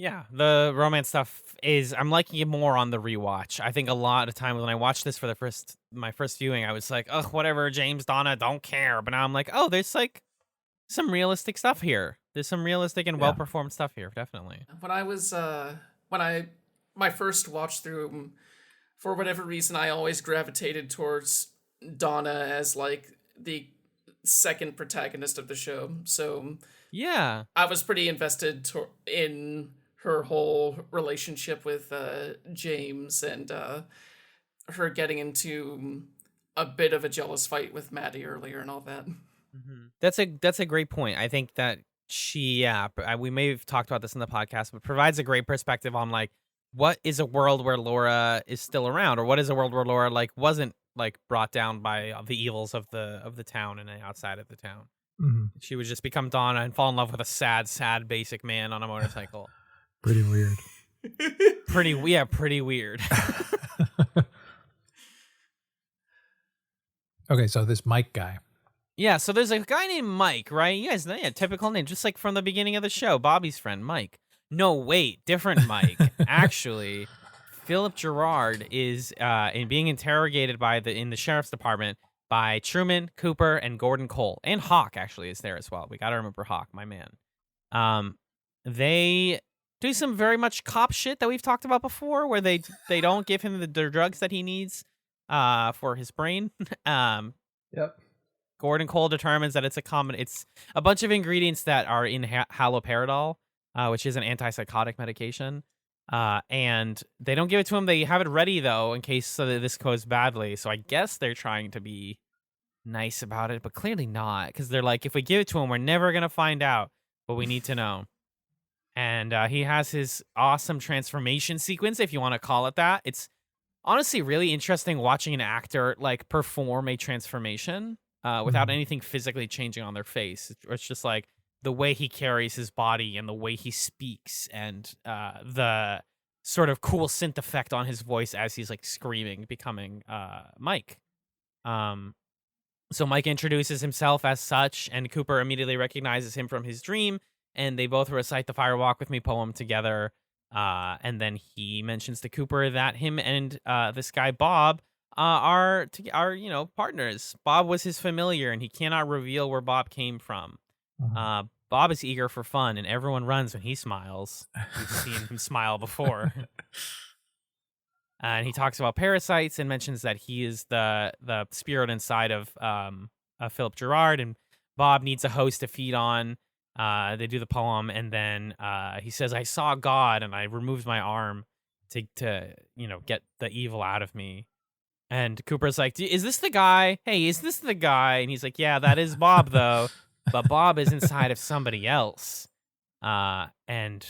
Yeah, the romance stuff is, I'm liking it more on the rewatch. I think a lot of times when I watched this for my first viewing, I was like, oh, whatever, James, Donna, don't care. But now I'm like, oh, there's like some realistic stuff here. There's some realistic and well-performed stuff here, definitely. When I was, my first watch through, for whatever reason, I always gravitated towards Donna as like the second protagonist of the show. So yeah, I was pretty invested in her whole relationship with James, and her getting into a bit of a jealous fight with Maddie earlier and all that. Mm-hmm. That's a great point. I think that we may have talked about this in the podcast, but provides a great perspective on like what is a world where Laura is still around, or what is a world where Laura like wasn't like brought down by the evils of the town and outside of the town. Mm-hmm. She would just become Donna and fall in love with a sad basic man on a motorcycle. Pretty weird. Pretty weird. Okay, so this Mike guy. Yeah, so there's a guy named Mike, right? You guys know, typical name, just like from the beginning of the show, Bobby's friend, Mike. No, wait, different Mike. Actually, Philip Gerard is being interrogated in the sheriff's department by Truman, Cooper, and Gordon Cole. And Hawk actually is there as well. We got to remember Hawk, my man. They do some very much cop shit that we've talked about before, where they don't give him the drugs that he needs for his brain. Yep. Gordon Cole determines that it's a bunch of ingredients that are in haloperidol, which is an antipsychotic medication. And they don't give it to him. They have it ready, though, in case this goes badly. So I guess they're trying to be nice about it, but clearly not. Because they're like, if we give it to him, we're never going to find out. But we need to know. And he has his awesome transformation sequence, if you want to call it that. It's honestly really interesting watching an actor like perform a transformation without anything physically changing on their face. It's just like the way he carries his body and the way he speaks and the sort of cool synth effect on his voice as he's like screaming, becoming Mike. So Mike introduces himself as such, and Cooper immediately recognizes him from his dream, and they both recite the Fire Walk With Me poem together. And then he mentions to Cooper that him and this guy Bob are partners. Bob was his familiar, and he cannot reveal where Bob came from. Bob is eager for fun, and everyone runs when he smiles. We've seen him smile before. And he talks about parasites and mentions that he is the spirit inside of Philip Gerard, and Bob needs a host to feed on. They do the poem, and then he says, "I saw God, and I removed my arm to get the evil out of me." And Cooper's like, "Is this the guy? Hey, is this the guy?" And he's like, "Yeah, that is Bob, though. But Bob is inside of somebody else." And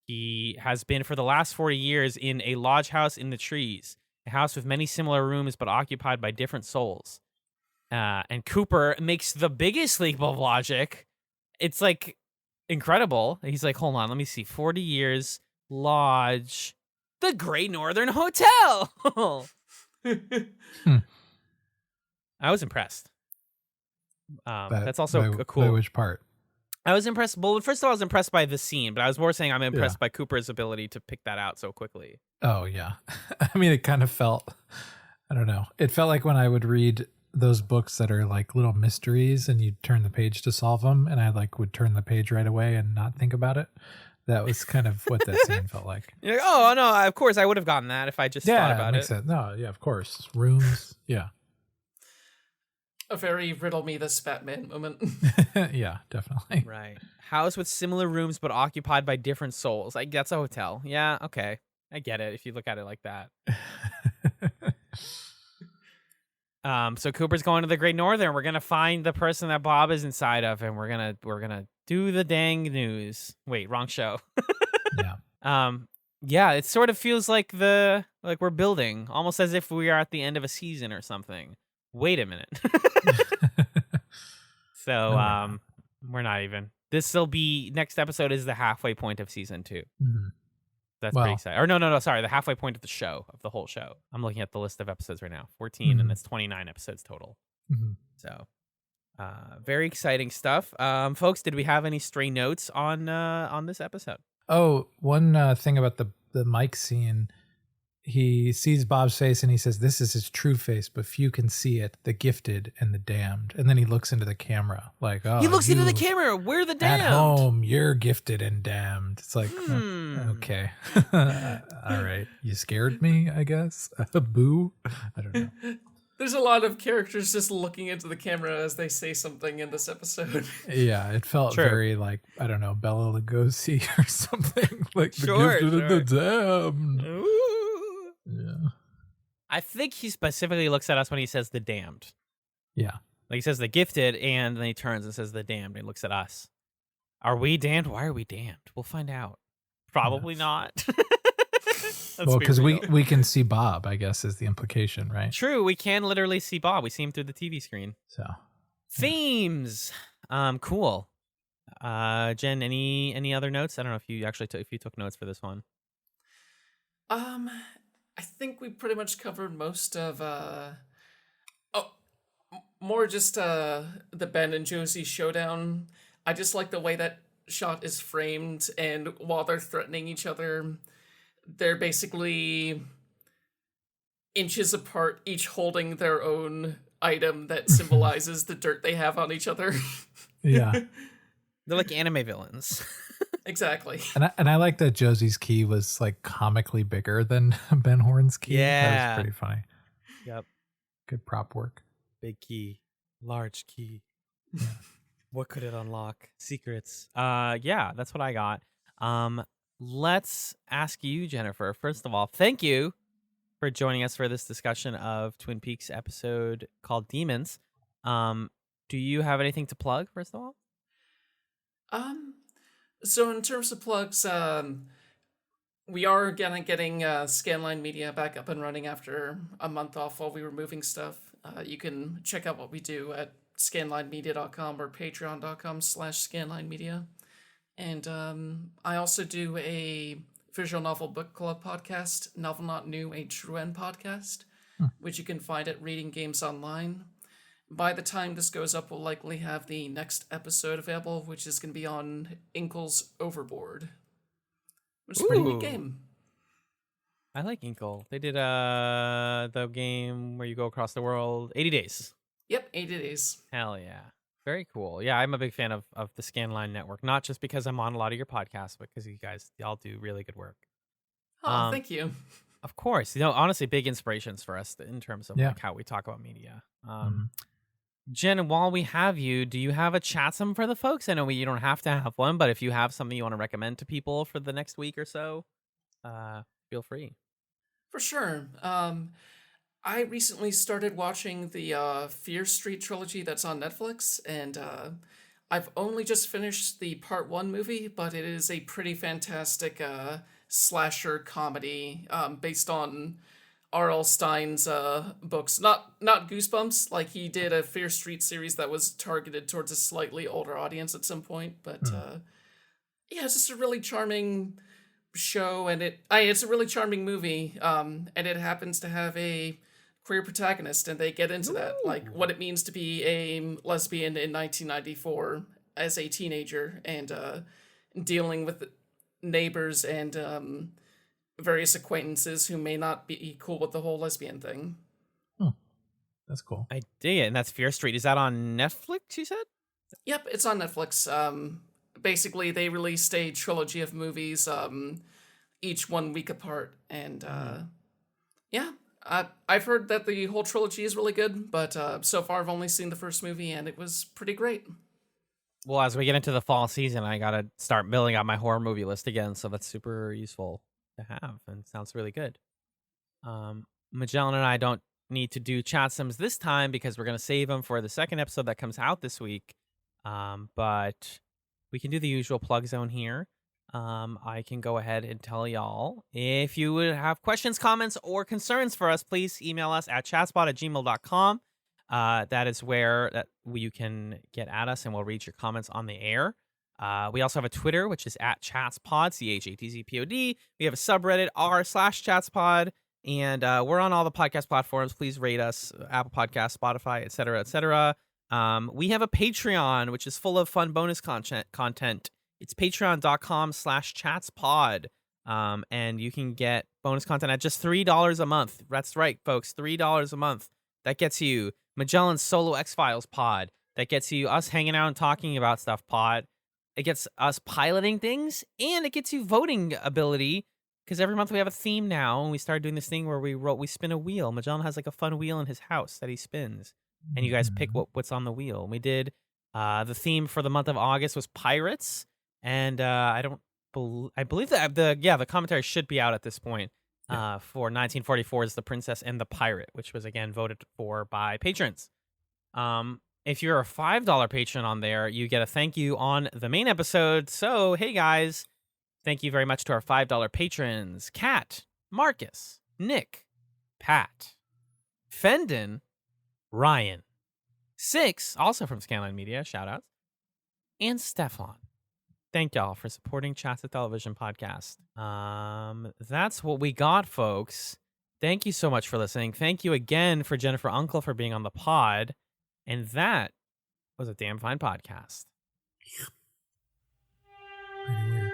he has been for the last 40 years in a lodge house in the trees, a house with many similar rooms but occupied by different souls. And Cooper makes the biggest leap of logic. It's like incredible. He's like, hold on, let me see. 40 years, lodge, the Great Northern Hotel. I was impressed. That's also a cool. By which part? I was impressed. Well, first of all, I was impressed by the scene, but I was more saying I'm impressed by Cooper's ability to pick that out so quickly. Oh, yeah. I mean, it kind of felt, I don't know. It felt like when I would read those books that are like little mysteries and you turn the page to solve them, and I like would turn the page right away and not think about it. That was kind of what that scene felt like. You're like, oh no, of course I would have gotten that if I just thought about makes it. sense. No, yeah, of course. Rooms, yeah. A very riddle me this Batman moment. Yeah, definitely. Right. House with similar rooms but occupied by different souls. Like that's a hotel. Yeah, okay. I get it if you look at it like that. So Cooper's going to the Great Northern. We're gonna find the person that Bob is inside of, and we're gonna do the dang news. Wait, wrong show. Yeah. Yeah, it sort of feels like we're building, almost as if we are at the end of a season or something. Wait a minute. So we're not even. This'll be next episode is the halfway point of season 2. Mm-hmm. That's pretty exciting. Or no, sorry, the halfway point of the show, of the whole show. I'm looking at the list of episodes right now. 14, and it's 29 episodes total. Mm-hmm. So, very exciting stuff. Folks, did we have any stray notes on this episode? Oh, one thing about the Mike scene. He sees Bob's face and he says, "This is his true face, but few can see it, the gifted and the damned." And then he looks into the camera like, "Oh, he looks into the camera. We're the damned. At home, you're gifted and damned." It's like, okay. All right. You scared me, I guess. Boo. I don't know. There's a lot of characters just looking into the camera as they say something in this episode. Yeah, it felt very like, I don't know, Bela Lugosi or something. Like the gifted and the damned. Ooh. Yeah. I think he specifically looks at us when he says the damned. Yeah. Like he says the gifted, and then he turns and says the damned, and he looks at us. Are we damned? Why are we damned? We'll find out. Probably not. Well, because we can see Bob, I guess, is the implication, right? True, we can literally see Bob. We see him through the TV screen. So themes. Cool. Jen, any other notes? I don't know if you actually if you took notes for this one. I think we pretty much covered most of more just the Ben and Josie showdown. I just like the way that shot is framed, and while they're threatening each other, they're basically inches apart, each holding their own item that symbolizes the dirt they have on each other. Yeah. They're like anime villains. Exactly. And I like that Josie's key was like comically bigger than Ben Horn's key. Yeah. That was pretty funny. Yep. Good prop work. Big key. Large key. Yeah. What could it unlock? Secrets. Yeah, that's what I got. Let's ask you, Jennifer. First of all, thank you for joining us for this discussion of Twin Peaks episode called Demons. Do you have anything to plug, first of all? So in terms of plugs, we are getting Scanline Media back up and running after a month off while we were moving stuff. You can check out what we do at scanlinemedia.com or patreon.com/scanlinemedia. And I also do a visual novel book club podcast, Novel Not New, a True End podcast, which you can find at Reading Games Online. By the time this goes up, we'll likely have the next episode available, which is going to be on Inkle's Overboard, which is a pretty neat game. I like Inkle. They did the game where you go across the world, 80 Days. Yep, 80 Days. Hell yeah. Very cool. Yeah, I'm a big fan of the Scanline Network, not just because I'm on a lot of your podcasts, but because y'all do really good work. Oh, thank you. Of course. Honestly, big inspirations for us in terms of like how we talk about media. Jen, while we have you, do you have a chatsome for the folks? I know you don't have to have one, but if you have something you want to recommend to people for the next week or so, feel free. For sure. I recently started watching the Fear Street trilogy that's on Netflix, and I've only just finished the Part 1 movie, but it is a pretty fantastic slasher comedy based on R.L. Stein's books. Not Goosebumps, like he did a Fear Street series that was targeted towards a slightly older audience at some point, but yeah, it's just a really charming show, and it's a really charming movie, and it happens to have a queer protagonist, and they get into that, like what it means to be a lesbian in 1994 as a teenager, and dealing with neighbors and various acquaintances who may not be cool with the whole lesbian thing. That's cool. I dig it. And that's Fear Street. Is that on Netflix, you said? Yep, it's on Netflix. Basically, they released a trilogy of movies, each 1 week apart. And yeah, I've heard that the whole trilogy is really good, but so far I've only seen the first movie, and it was pretty great. Well, as we get into the fall season, I got to start building out my horror movie list again. So that's super useful to have and sounds really good. Magellan and I don't need to do chat sims this time because we're going to save them for the second episode that comes out this week. But we can do the usual plug zone here. I can go ahead and tell y'all, if you would have questions, comments, or concerns for us, please email us at chatspot@gmail.com. That is where you can get at us, and we'll read your comments on the air. We also have a Twitter, which is at ChatzPod, ChatZPod. We have a subreddit, r/ChatzPod, and we're on all the podcast platforms. Please rate us, Apple Podcasts, Spotify, etc., etc. We have a Patreon, which is full of fun bonus content. It's patreon.com/ChatzPod. And you can get bonus content at just $3 a month. That's right, folks, $3 a month. That gets you Magellan's Solo X-Files pod. That gets you us hanging out and talking about stuff pod. It gets us piloting things, and it gets you voting ability, because every month we have a theme now, and we started doing this thing where we spin a wheel. Magellan has like a fun wheel in his house that he spins, and you guys pick what's on the wheel. We did the theme for the month of August was pirates, and I believe that the commentary should be out at this point. For 1944's The Princess and the Pirate, which was again voted for by patrons. If you're a $5 patron on there, you get a thank you on the main episode. So, hey guys, thank you very much to our $5 patrons: Kat, Marcus, Nick, Pat, Fendon, Ryan, Six, also from Scanline Media, shoutouts, and Stefan. Thank y'all for supporting Chats the Television podcast. That's what we got, folks. Thank you so much for listening. Thank you again for Jennifer Uncle for being on the pod. And that was a damn fine podcast. Pretty weird.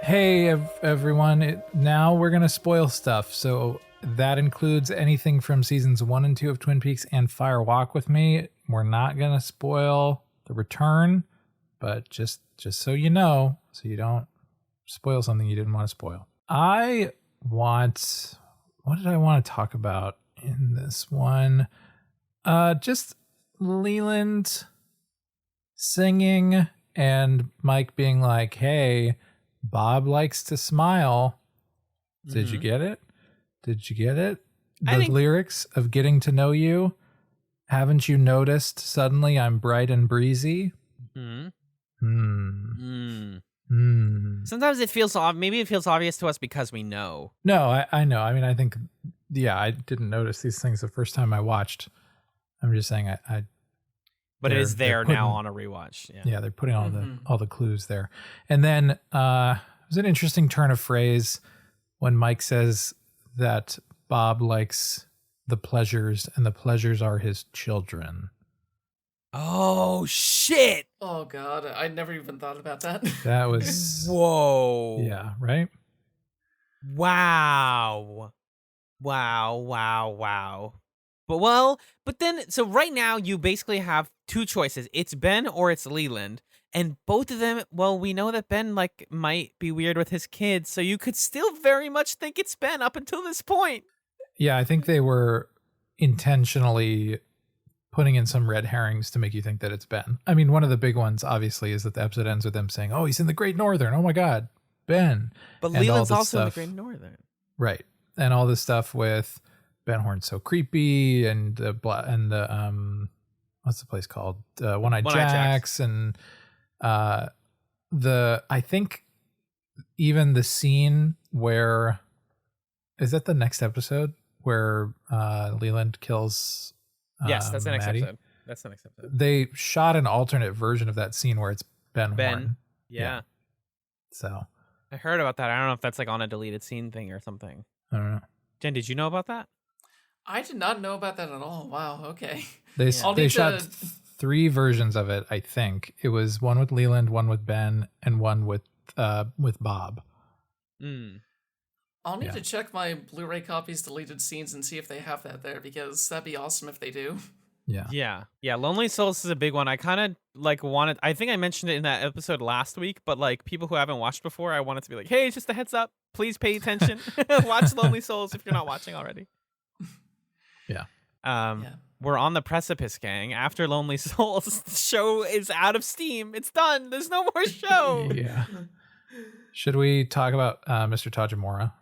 Hey, everyone. Now we're going to spoil stuff. So that includes anything from seasons 1 and 2 of Twin Peaks and Fire Walk with Me. We're not going to spoil The Return, but just so you know, so you don't spoil something you didn't want to spoil. What did I want to talk about in this one? Just Leland singing and Mike being like, hey, Bob likes to smile. Did you get it? Did you get it? The lyrics of Getting to Know You. Haven't you noticed suddenly I'm bright and breezy? Sometimes it feels maybe it feels obvious to us because we know. No, I know. I mean, I think, I didn't notice these things the first time I watched. I'm just saying but it is there now on a rewatch. Yeah, they're putting all the clues there. And then it was an interesting turn of phrase when Mike says that Bob likes the pleasures and the pleasures are his children. Oh, shit. Oh, God. I never even thought about that. That was... Whoa. Yeah, right? Wow. But then, so right now you basically have two choices. It's Ben or it's Leland. And both of them, well, we know that Ben might be weird with his kids, so you could still very much think it's Ben up until this point. Yeah, I think they were intentionally putting in some red herrings to make you think that it's Ben. I mean, one of the big ones, obviously, is that the episode ends with them saying, oh, he's in the Great Northern. Oh my God, Ben. But Leland's also in the Great Northern. Right. And all this stuff with Ben Horn's so creepy and what's the place called? One-Eyed Jacks. And I think even the scene where, is that the next episode where Leland kills yes, that's the next Maddie? episode. That's the next episode. They shot an alternate version of that scene where it's Ben Horn. Yeah. So I heard about that. I don't know if that's like on a deleted scene thing or something. I don't know. Jen, did you know about that? I did not know about that at all. Wow. Okay. They I'll they need shot to- 3 versions of it. I think it was one with Leland, one with Ben, and one with Bob. I'll need to check my Blu-ray copies, deleted scenes, and see if they have that there, because that'd be awesome if they do. Yeah. Yeah. Lonely Souls is a big one. I kind of like wanted. I think I mentioned it in that episode last week, but like people who haven't watched before, I wanted to be like, hey, just a heads up. Please pay attention. Watch Lonely Souls if you're not watching already. Yeah. We're on the precipice, gang. After Lonely Souls, the show is out of steam. It's done. There's no more show. Yeah. Should we talk about Mr. Tajimura?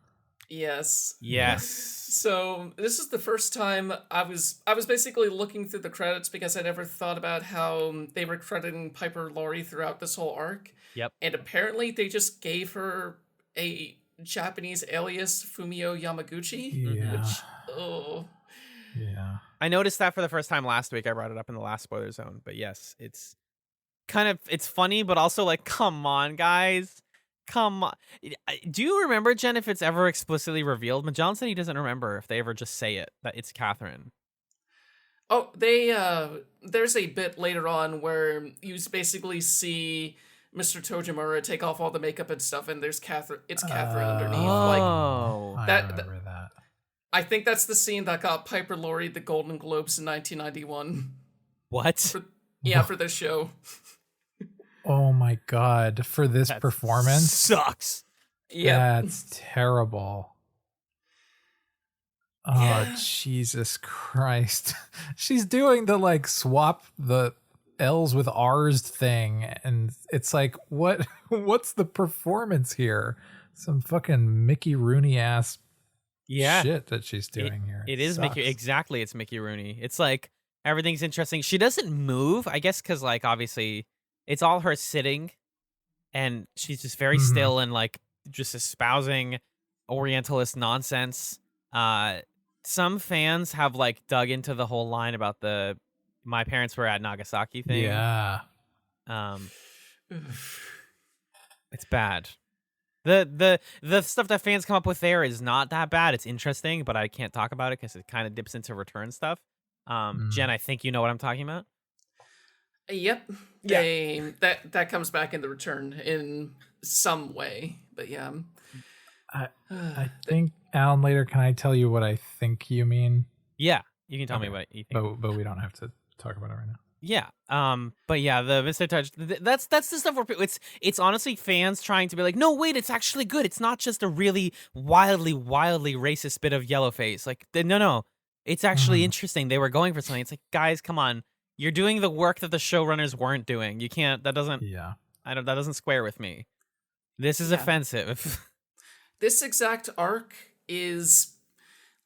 Yes. Yes. So this is the first time I was basically looking through the credits because I never thought about how they were crediting Piper Laurie throughout this whole arc. Yep. And apparently they just gave her a Japanese alias, Fumio Yamaguchi. Yeah. Which, Yeah. I noticed that for the first time last week. I brought it up in the last spoiler zone. But yes, it's funny, but also like, come on, guys. Come on. Do you remember, Jen, if it's ever explicitly revealed? Magellan said he doesn't remember if they ever just say it, that it's Catherine. Oh, there's a bit later on where you basically see Mr. Tojimura take off all the makeup and stuff, and there's Catherine. It's Catherine underneath. I that. remember that. I think that's the scene that got Piper Laurie the Golden Globes in 1991. What? For this show. Oh my God. For this performance? Sucks. Yeah. That's terrible. Oh, Jesus Christ. She's doing the like swap the L's with R's thing. And it's like, what's the performance here? Some fucking Mickey Rooney ass shit that she's doing here. It is sucks. Mickey. Exactly. It's Mickey Rooney. It's like everything's interesting. She doesn't move, I guess, because like obviously it's all her sitting and she's just very still and like just espousing Orientalist nonsense. Some fans have like dug into the whole line about the my parents were at Nagasaki thing. Yeah. It's bad. The stuff that fans come up with there is not that bad. It's interesting, but I can't talk about it because it kind of dips into return stuff. Jen, I think you know what I'm talking about. Yep. Yeah. That comes back in the return in some way, but yeah. I think, Alan, later, can I tell you what I think you mean? Yeah, you can tell me what you think. But we don't have to talk about it right now. Yeah. But yeah, the Mr. Touch, that's the stuff where it's honestly fans trying to be like, no, wait, it's actually good. It's not just a really wildly racist bit of yellowface. Like, no, it's actually interesting. They were going for something. It's like, guys, come on. You're doing the work that the showrunners weren't doing. You can't. That doesn't. Yeah. That doesn't square with me. This is offensive. This exact arc is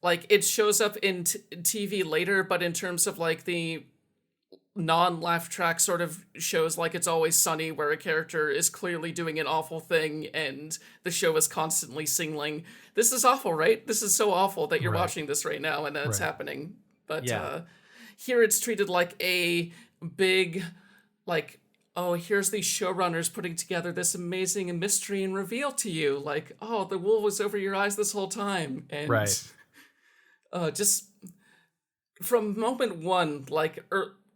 like it shows up in TV later, but in terms of like the non-laugh track sort of shows like It's Always Sunny, where a character is clearly doing an awful thing and the show is constantly signaling, this is awful, right? This is so awful that you're watching this right now and that it's happening. But here it's treated like a big, like, oh, here's these showrunners putting together this amazing mystery and reveal to you. Like, oh, the wool was over your eyes this whole time. And just from moment one, like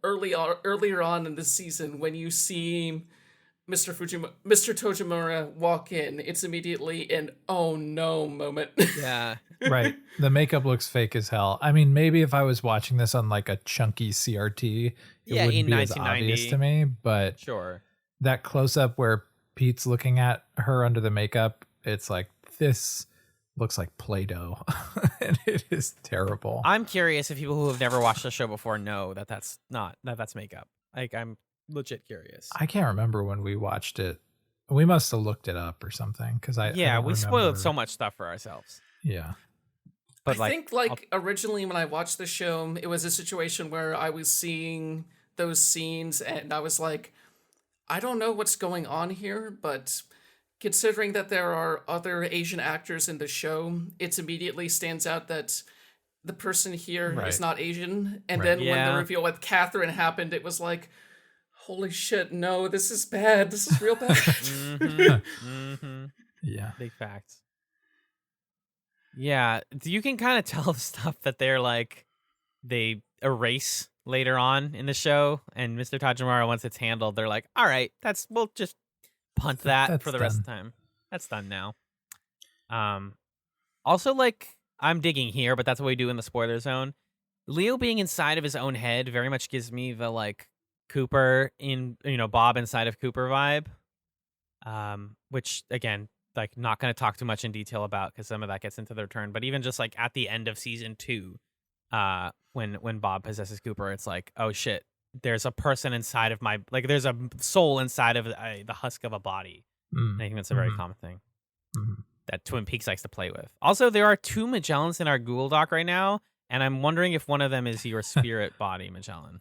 earlier on in the season, when you see Mr. Tojimura walk in, it's immediately an oh no moment. Yeah. Right. The makeup looks fake as hell. I mean, maybe if I was watching this on like a chunky CRT, it wouldn't be as obvious to me, but sure. That close up where Pete's looking at her under the makeup, it's like, this looks like Play-Doh. And it is terrible. I'm curious if people who have never watched the show before know that that's makeup. Like, I'm legit curious. I can't remember when we watched it. We must have looked it up or something because we spoiled so much stuff for ourselves. Yeah. But I think originally when I watched the show, it was a situation where I was seeing those scenes and I was like, I don't know what's going on here, but considering that there are other Asian actors in the show, it immediately stands out that the person here is not Asian. And then when the reveal with Catherine happened, it was like, Holy shit, no, this is bad. This is real bad. Yeah. Big facts. Yeah, you can kind of tell the stuff that they're like, they erase later on in the show, and Mr. Tajimura, once it's handled, they're like, all right, we'll just punt that That's for the rest of the done. time. That's done now. Also, like, I'm digging here, but that's what we do in the spoiler zone. Leo being inside of his own head very much gives me the, like, Cooper Bob inside of Cooper vibe. Which, again, like, not going to talk too much in detail about because some of that gets into the return. But even just, like, at the end of season 2, when Bob possesses Cooper, it's like, oh, shit, there's a person inside of there's a soul inside of the husk of a body. And I think that's a very common thing that Twin Peaks likes to play with. Also, there are 2 Magellans in our Google Doc right now, and I'm wondering if one of them is your spirit body, Magellan.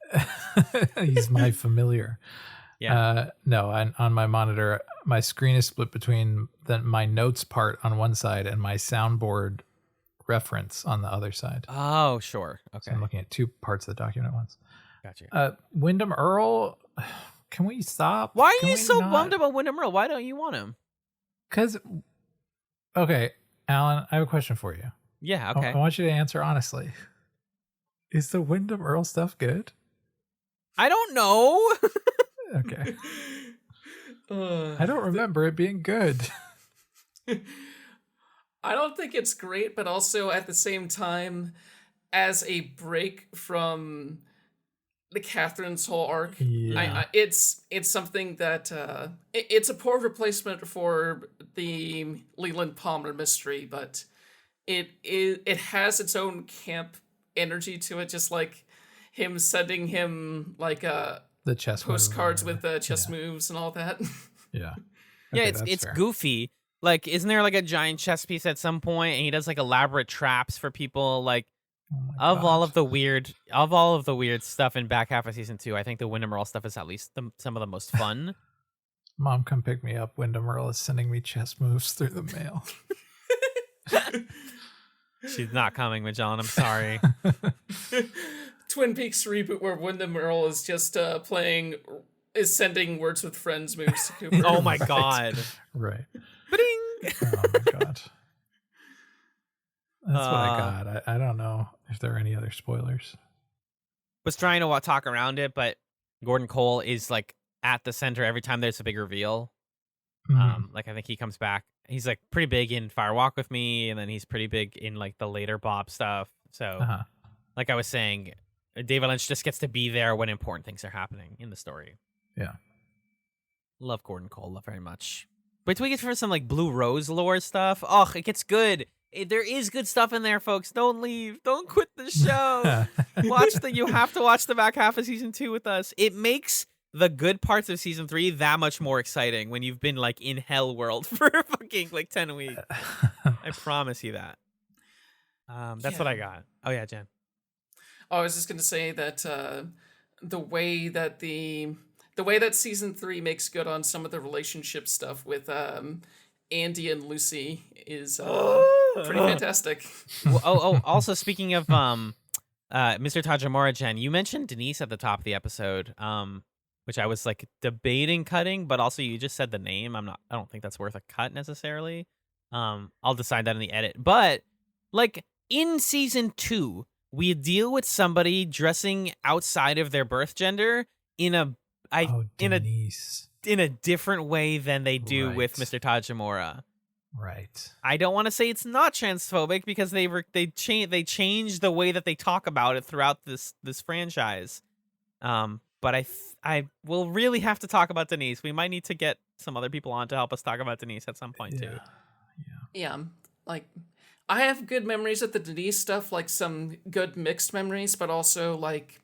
He's my familiar. Yeah. No, on my monitor, my screen is split between my notes part on one side and my soundboard reference on the other side. Oh, sure. Okay. So I'm looking at 2 parts of the document at once. Gotcha. Wyndham Earl, can we stop? Why are Can you we so not? bummed about Wyndham Earl? Why don't you want him? Because, okay, Alan, I have a question for you. Yeah, okay. I want you to answer honestly. Is the Wyndham Earl stuff good? I don't know. Okay. I don't remember it being good. I don't think it's great, but also at the same time, as a break from the Catherine's whole arc, it's something that it's a poor replacement for the Leland Palmer mystery, but it has its own camp energy to it, just like him sending him like the chess postcards with chess moves and all that. Yeah. Yeah, Okay, it's fair. goofy. Like, isn't there like a giant chess piece at some point, and he does like elaborate traps for people? Like, all of the weird stuff in back half of season 2, I think the Wyndham Earl stuff is at least some of the most fun. Mom, come pick me up. Wyndham Earl is sending me chess moves through the mail. She's not coming, Magellan. I'm sorry. Twin Peaks reboot where Wyndham Earl is just sending Words with Friends moves to Cooper. Oh my god. Right. Ba-ding! Oh my god. That's what I got. I don't know if there are any other spoilers. Was trying to talk around it, but Gordon Cole is like at the center every time there's a big reveal. Like, I think he comes back. He's like pretty big in Fire Walk with Me, and then he's pretty big in like the later Bob stuff. So, like I was saying, David Lynch just gets to be there when important things are happening in the story. Yeah. Love Gordon Cole very much. Wait till we get for some like Blue Rose lore stuff. Oh, it gets good. There is good stuff in there, folks. Don't leave. Don't quit the show. You have to watch the back half of season 2 with us. It makes the good parts of season 3 that much more exciting when you've been like in hell world for fucking like 10 weeks. I promise you that. That's what I got. Oh yeah, Jen. Oh, I was just gonna say that the way that season 3 makes good on some of the relationship stuff with Andy and Lucy is pretty fantastic. Also speaking of Mr. Tajimura, Jen, you mentioned Denise at the top of the episode, which I was like debating cutting, but also you just said the name. I don't think that's worth a cut necessarily. I'll decide that in the edit. But like in season 2, we deal with somebody dressing outside of their birth gender in a different way than they do with Mr. Tajimura. Right. I don't want to say it's not transphobic because they change the way that they talk about it throughout this franchise. But I will really have to talk about Denise. We might need to get some other people on to help us talk about Denise at some point too. Yeah, like I have good memories of the Denise stuff, like some good mixed memories, but also like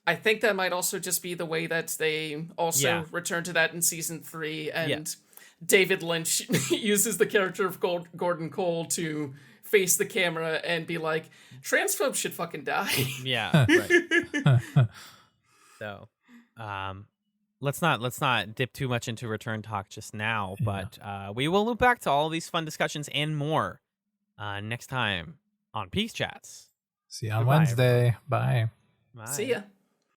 I think that might also just be the way that they also return to that in season 3, and David Lynch uses the character of Gordon Cole to face the camera and be like, transphobes should fucking die. Yeah, right. So, let's not dip too much into return talk just now, but we will loop back to all these fun discussions and more next time on PeaksChatz. See you on Wednesday. Bye. See ya.